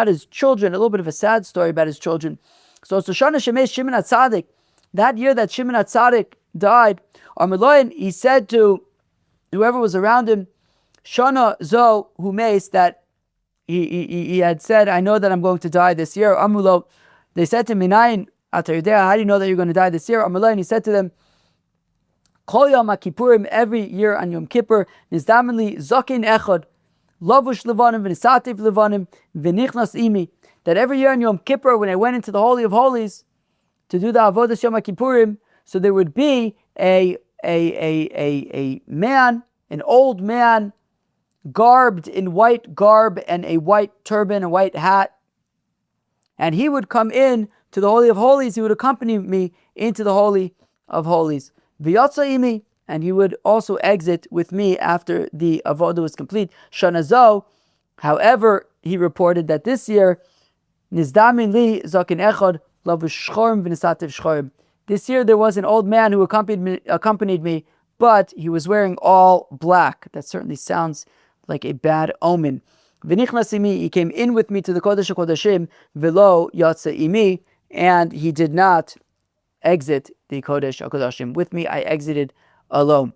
his children. A little bit of a sad story about his children. So Shana Shemesh Shimon HaTzadik, that year that Shimon HaTzadik died, Armeloin, he said to whoever was around him, Shana Zo Humeis, that he had said, I know that I'm going to die this year. Amulo, they said to him, Minayin Atayudea, how do you know that you're going to die this year? Armeloin, he said to them, Kol Yom HaKippurim, every year on Yom Kippur, Nizdamanli Zokin Echad, Lavush Levanim, V'nisativ Levanim, V'nichnas Imi, that every year on Yom Kippur, when I went into the Holy of Holies to do the Avodas Yom HaKippurim, so there would be a man, an old man, garbed in white garb and a white turban, a white hat, and he would come in to the Holy of Holies. He would accompany me into the Holy of Holies. V'yatzaimi, and he would also exit with me after the avodah was complete. Shanazo, however, he reported that this year, nizdamin li zakin echad lavush shchorim v'nisativ shchorim, This year there was an old man who accompanied me, but he was wearing all black. That certainly sounds like a bad omen. V'nichnas imi, he came in with me to the Kodesh HaKodashim, v'lo yatsa imi, and he did not exit the Kodesh HaKodashim with me. I exited alone.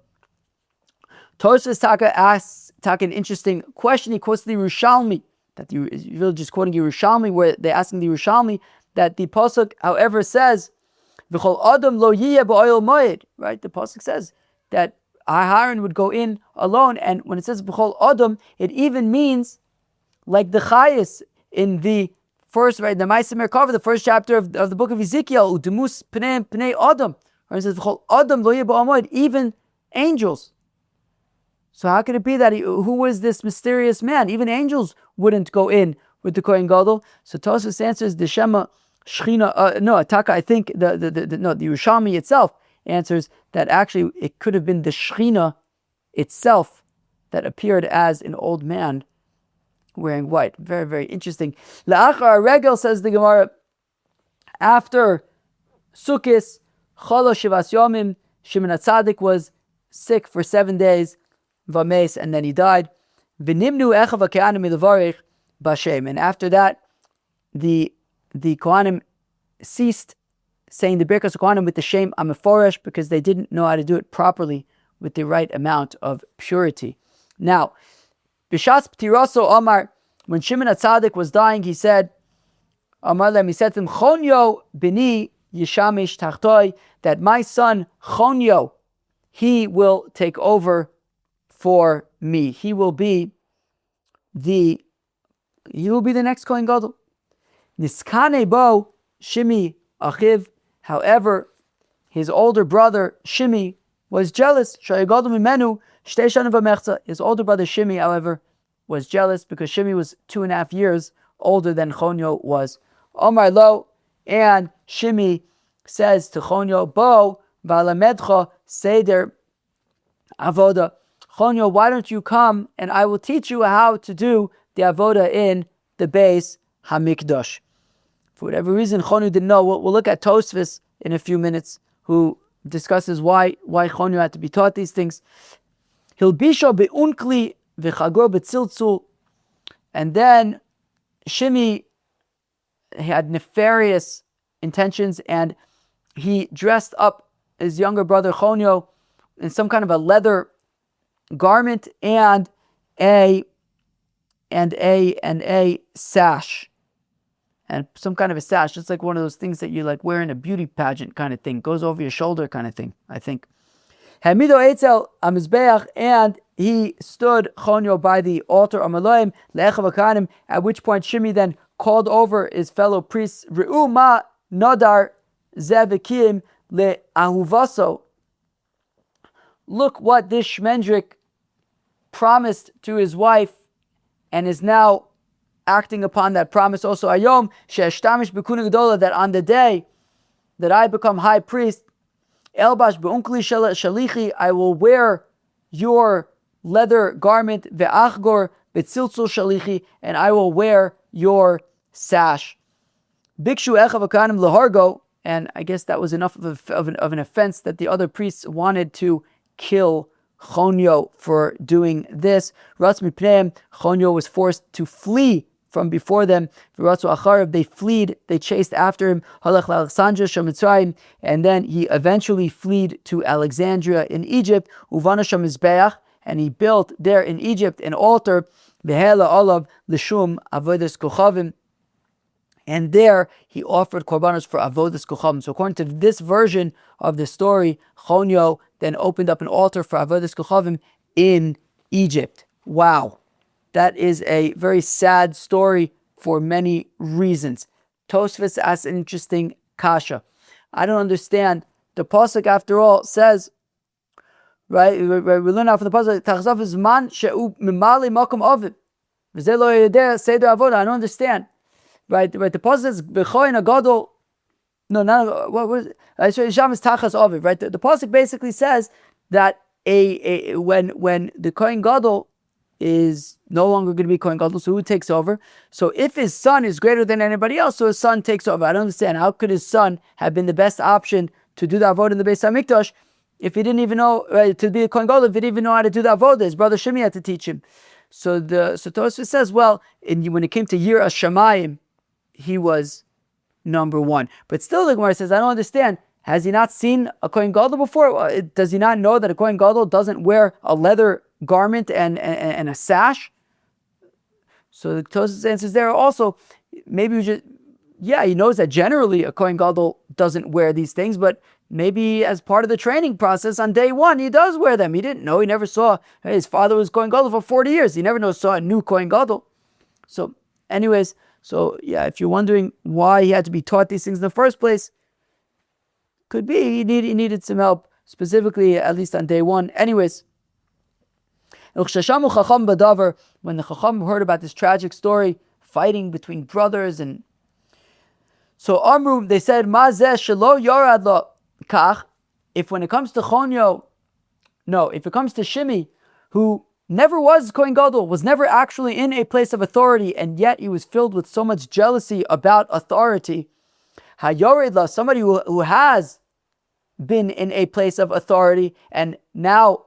Tosfos Taka asks an interesting question. He quotes the Yerushalmi, that you're just quoting Yerushalmi, where they're asking the Yerushalmi that the pasuk, however, says V'chol adam lo yiyeh ba'oil moed. Right, the pasuk says that Aharon would go in alone, and when it says V'chol adam, it even means like the Chayis in the first, right, the Ma'aseh Merkava, the first chapter of the book of Ezekiel, Udemus pnei adam. Right, it says V'chol adam lo yiyeh ba'oil moed, even angels. So how could it be that who was this mysterious man? Even angels wouldn't go in with the Kohen Gadol. So Tosfos answers the Shema Shechina. Taka. I think the Yerushalmi itself answers that actually it could have been the Shechina itself that appeared as an old man wearing white. Very, very interesting. La'achar regel, says the Gemara, after Sukkis, Cholo Shivas Yomim, Shimon HaTzadik was sick for 7 days. Vames, and then he died. V'nimnu echav ha'kohanim milevarich b'Hashem, and after that, the kohanim ceased saying the birkas kohanim with the shem ameforesh because they didn't know how to do it properly with the right amount of purity. Now, b'shas p'tiraso Omar, when Shimon HaTzadik was dying, he said, Omar lem, he said to him, Chonyo b'ni yishamish tachtoi, that my son Chonyo, he will take over for me. He will be the next Kohen Gadol. Niskane bo Shimi achiv. However, his older brother Shimi was jealous. Shaygadol mimenu shtei shana v'mechza. His older brother Shimi, however, was jealous because Shimi was 2.5 years older than Chonyo was. Omar lo, and Shimi says to Chonyo, bo v'alamedcha seder avodah. Chonyo, why don't you come and I will teach you how to do the avodah in the Beis Hamikdash. For whatever reason, Chonyo didn't know. We'll look at Tosfos in a few minutes, who discusses why Chonyo had to be taught these things. Hilbisho beunkli v'chagor b'tziltzul, and then Shimi had nefarious intentions, and he dressed up his younger brother Chonyo in some kind of a leather garment and a sash, and some kind of a sash. It's like one of those things that you like wear in a beauty pageant kind of thing, goes over your shoulder kind of thing, I think. Hamido Eitzel Amizbeach, and he stood Chonyo by the altar Amaloim Le'echav HaKohanim, at which point Shimi then called over his fellow priests, Re'u ma nadar zevikim le'ahuvaso. Look what this Shmendrik promised to his wife and is now acting upon that promise. Also, Ayom she'eshtamish b'kuna gedola, that on the day that I become high priest, Elbash be'unkli shalichi, I will wear your leather garment, ve'achgor be'tziltzul shalichi, and I will wear your sash. Bikshu echav hakanim lehargo, and I guess that was enough of an offense that the other priests wanted to kill Chonyo for doing this. Ratz mipneim, Chonyo was forced to flee from before them. V'ratzu acharav, they fled, they chased after him. Halach l'Alexandria shel Mitzrayim, and then he eventually fled to Alexandria in Egypt. Uvana shel Mizbeach, and he built there in Egypt an altar. V'hela olav l'shum avodas kochavim, and there he offered korbanos for avodas kochavim. So according to this version of the story, Chonyo then opened up an altar for avodas kochavim in Egypt. Wow. That is a very sad story for many reasons. Tosfos asks an interesting kasha. I don't understand. The pasuk, after all, says, right? We learn out from the pasuk, "Tachzav is man she'u mimali makom ovid, v'zeh lo yedeh seder avodah." I don't understand. Right? The pasuk says, "B'choin agadol." No, not what was it? Sham is tachas ovid. Right? The pasuk basically says that when the Kohen Gadol is no longer going to be Kohen Gadol, so who takes over? So if his son is greater than anybody else, so his son takes over. I don't understand. How could his son have been the best option to do the avodah in the Beit Hamikdash if he didn't even know, to be a Kohen Gadol, if he didn't even know how to do the avodah. His brother Shimi had to teach him. So Tosfos says, well, when it came to Yirah Shamayim, he was number one. But still the Gemara says, I don't understand. Has he not seen a Kohen Gadol before? Does he not know that a Kohen Gadol doesn't wear a leather garment and a sash? So the Tosfos answers there also, maybe he knows that generally a Kohen Gadol doesn't wear these things, but maybe as part of the training process on day one, he does wear them. He didn't know. He never saw. His father was Kohen Gadol for 40 years. He never saw a new Kohen Gadol. So anyways, if you're wondering why he had to be taught these things in the first place, could be he needed some help, specifically at least on day one. Anyways, when the Chacham heard about this tragic story, fighting between brothers, and so Amru, they said, shelo yorad lo kach. If when it comes to Hunyo, if it comes to Shimi, who never was Kohen Gadol, was never actually in a place of authority, and yet he was filled with so much jealousy about authority. Hayored la, somebody who has been in a place of authority, and now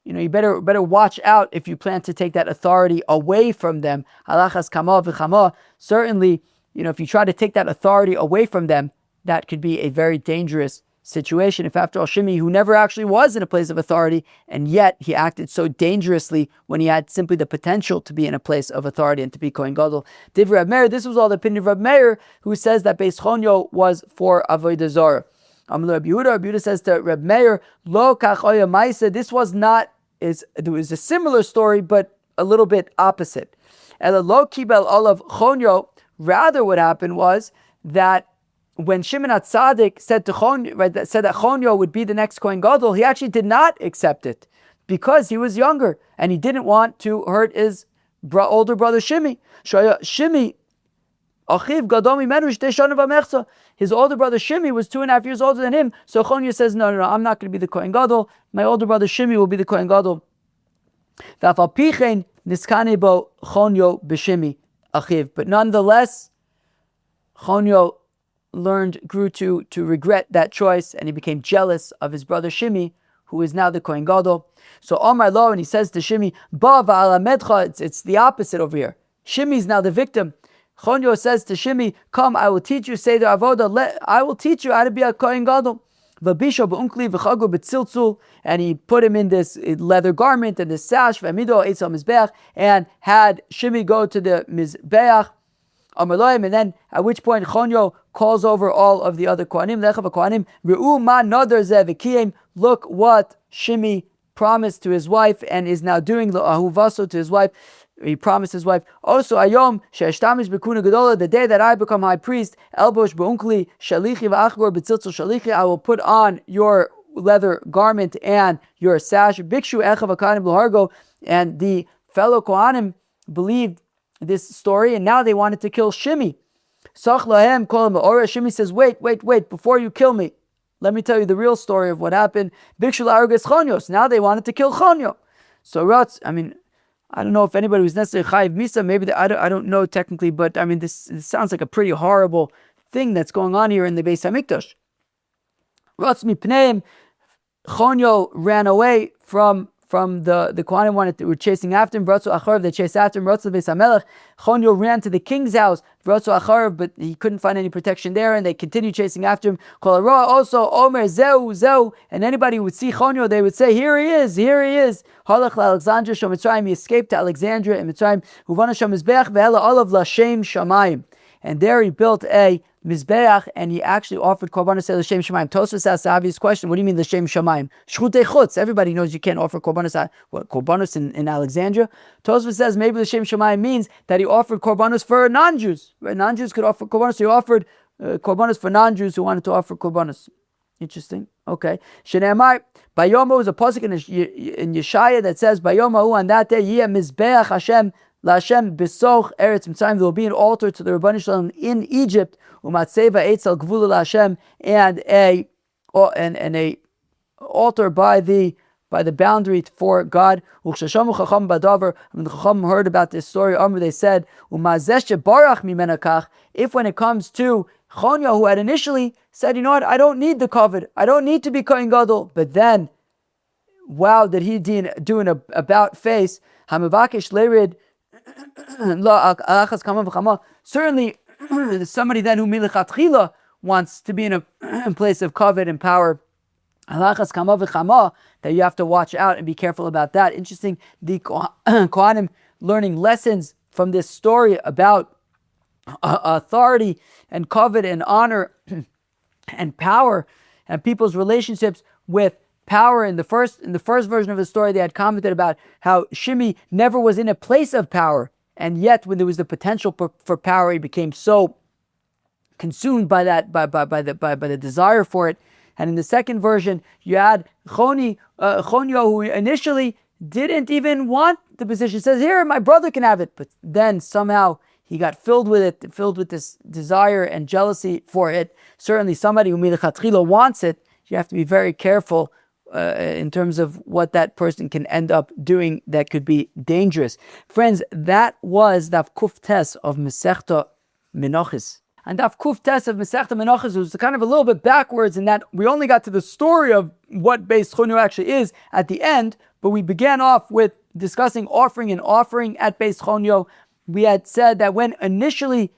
you better watch out if you plan to take that authority away from them. Halachas kama v'chama. Certainly, if you try to take that authority away from them, that could be a very dangerous situation. If after all, Shimi, who never actually was in a place of authority, and yet he acted so dangerously when he had simply the potential to be in a place of authority and to be Kohen Gadol. Divrei Reb Meir, this was all the opinion of Reb Meir, who says that Beit Hunyo was for avodah zarah. Reb Yehuda says to Reb Meir, lo kach oya ma'aseh. This was not, there was a similar story, but a little bit opposite. Ela lo kibel olav Hunyo. Rather, what happened was that when Shimon HaTzadik said that Hunyo would be the next Kohen Gadol, he actually did not accept it because he was younger and he didn't want to hurt his older brother Shimi. Shimi, achiv gadol mimenu shtei shana v'mechza. His older brother Shimi was 2.5 years older than him. So Hunyo says, no, I'm not going to be the Kohen Gadol. My older brother Shimi will be the Kohen Gadol. V'afal pichein niskane bo Hunyo b'Shimi achiv. But nonetheless, Hunyo grew to regret that choice, and he became jealous of his brother Shimi, who is now the Kohen Gadol. So Omar Lo, and he says to Shimi, Ba va'alamedcha, it's the opposite over here. Shimi is now the victim. Hunyo says to Shimi, come, I will teach you Seder Avodah, I will teach you how to be a Kohen Gadol. V'bisho b'unkli v'chagu b'tziltzul, and he put him in this leather garment and this sash, v'amido eitz al-mizbeach, and had Shimi go to the Mizbeach, and then at which point Hunyo calls over all of the other kohanim, lechav kohanim, re'u ma nadar ze v'kiyem, look what Shimi promised to his wife and is now doing, ahuvaso to his wife. He promised his wife, also ayom she'eshtamish b'kuna gedola, the day that I become high priest, elbosh b'unkli shalichi v'achgor b'tziltzul shalichi, I will put on your leather garment and your sash. Bikshu echav kohanim l'hargo, and the fellow kohanim believed this story, and now they wanted to kill Shimi. Sach lahem kol ma'ora. Shimi says, wait, before you kill me, let me tell you the real story of what happened. Bikshu la'arges Chonyos. Now they wanted to kill Hunyo. So I don't know if anybody was necessarily chayiv misa. Maybe I don't know technically, but this sounds like a pretty horrible thing that's going on here in the Beis Hamikdash. Ratz mipneim, Hunyo ran away from the kohanim were chasing after him. V'ratzu acharav, they chased after him. V'ratzu beis hamelech. Hunyo ran to the king's house. V'ratzu acharav, but he couldn't find any protection there, and they continued chasing after him. Kol hara also omer zeu, and anybody who would see Hunyo, they would say, here he is. Halach Alexandria shom Mitzrayim, he escaped to Alexandria in Mitzrayim. Huvana shom mizbeach ve'ela olav l'shem shamayim, and there he built a Mizbeach, and he actually offered korbanos l'shem shamayim. Tosfos asks the obvious question: what do you mean l'shem shamayim? Shchutei chutz. Everybody knows you can't offer korbanos in Alexandria. Tosfos says maybe l'shem shamayim means that he offered korbanos for non-Jews. Right? Non-Jews could offer korbanos, so he offered korbanos for non-Jews who wanted to offer korbanos. Interesting. Okay. Shneimar Bayoma was a pasuk in Yeshaya that says Bayoma on that day Yeh Mizbeach Hashem LaHashem B'soch Eretz Mitzrayim. There will be an altar to the Rebbeinu Shalom in Egypt. Umatzeva Eitzel Gvula LaHashem, and a altar by the boundary for God. Uchshashamu Chacham Badavar. When the Chacham heard about this story, they said, "Umazeshe barach mimena kach." If when it comes to Hunyo, who had initially said, you know what, I don't need the kavod, I don't need to be Kohen Gadol, but then, wow, did he do an about face? Hamavakesh lerid certainly somebody then who milichatchila wants to be in a place of kavod and power, that you have to watch out and be careful about that. Interesting, the kohanim learning lessons from this story about authority and kavod and honor and power and people's relationships with power. In the first version of the story, they had commented about how Shimi never was in a place of power, and yet when there was the potential for power, he became so consumed by that, by the desire for it. And in the second version, you had Hunyo, who initially didn't even want the position. He says, here, my brother can have it. But then somehow he got filled with this desire and jealousy for it. Certainly somebody who milichatchila wants it, you have to be very careful in terms of what that person can end up doing that could be dangerous. Friends, that was Daf Kuf Tes of Masechta Menachos. And Daf Kuf Tes of Masechta Menachos was kind of a little bit backwards in that we only got to the story of what Beit Hunyo actually is at the end, but we began off with discussing offering at Beit Hunyo. We had said that when the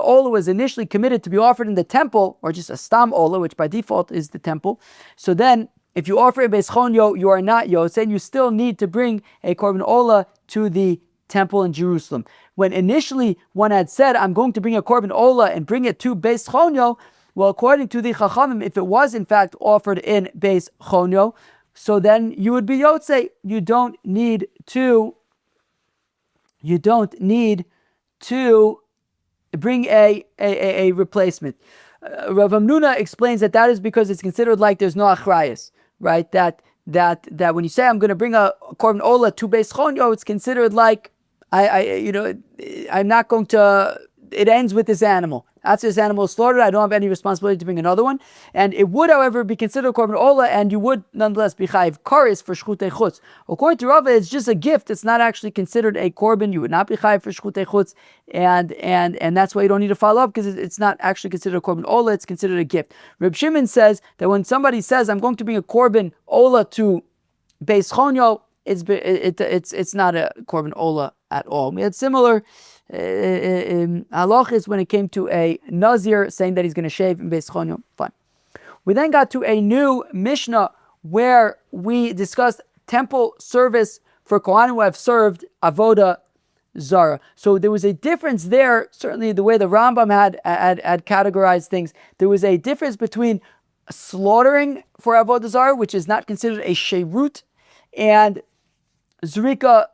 ola was initially committed to be offered in the temple, or just a stam ola, which by default is the temple, so then if you offer a Beit Hunyo, you are not yotze, and you still need to bring a korban ola to the temple in Jerusalem. When initially one had said, I'm going to bring a korban ola and bring it to Beit Hunyo, well, according to the chachamim, if it was in fact offered in Beit Hunyo, so then you would be yotze. You don't need to bring a replacement. Rav Amnuna explains that is because it's considered like there's no achrayas, right? That when you say I'm going to bring a korban ola to Beit Hunyo, it's considered like I'm not going to. It ends with this animal. After this animal is slaughtered, I don't have any responsibility to bring another one. And it would, however, be considered korban ola, and you would nonetheless be chayiv kares for shchutei chutz. According to Rava, it's just a gift. It's not actually considered a korban. You would not be chayiv for shchutei chutz, and that's why you don't need to follow up, because it's not actually considered a korban ola. It's considered a gift. Reb Shimon says that when somebody says, "I'm going to bring a korban ola to Beit Hunyo," it's not a korban ola at all. We had similar halachas when it came to a nazir saying that he's going to shave in Beit Hunyo. Fine. We then got to a new Mishnah where we discussed temple service for kohanim who have served avodah zarah. So there was a difference there. Certainly, the way the Rambam had categorized things, there was a difference between slaughtering for avodah zarah, which is not considered a sheirut, and zrika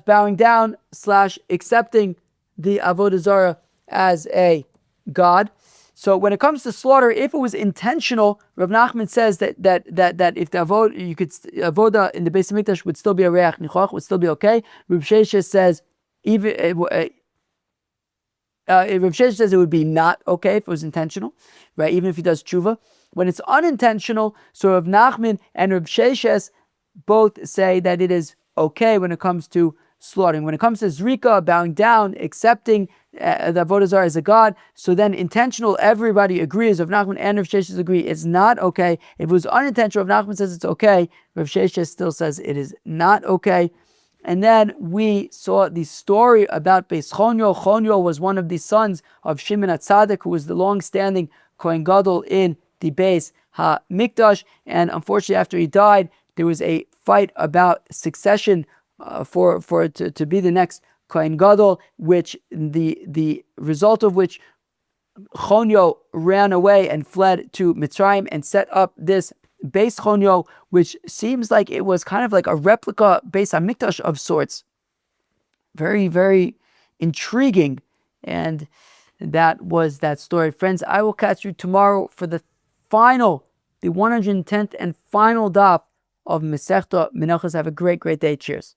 / bowing down / accepting the avodah zarah as a god. So when it comes to slaughter, if it was intentional, Rav Nachman says that if the avodah in the Beis Hamikdash would still be a reach nichoach, would still be okay. Rav Sheshes says it would be not okay if it was intentional, right? Even if he does tshuva. When it's unintentional, so Rav Nachman and Rav Sheshes both say that it is okay when it comes to slaughtering. When it comes to zrika, bowing down, accepting the avodah zarah as a god, so then intentional, everybody agrees, Rav Nachman and Rav Sheshes agree, it's not okay. If it was unintentional, Rav Nachman says it's okay, Rav Sheshes still says it is not okay. And then we saw the story about Beit Hunyo. Hunyo was one of the sons of Shimon HaTzadik, who was the long-standing Kohen Gadol in the Beis HaMikdash, and unfortunately after he died, there was a fight about succession to be the next Kohen Gadol, which the result of which Hunyo ran away and fled to Mitzrayim and set up this Beis Hunyo, which seems like it was kind of like a replica Beis HaMikdash of sorts. Very, very intriguing. And that was that story. Friends, I will catch you tomorrow for the 110th and final daf of Masechta Menachos. Have a great, great day. Cheers.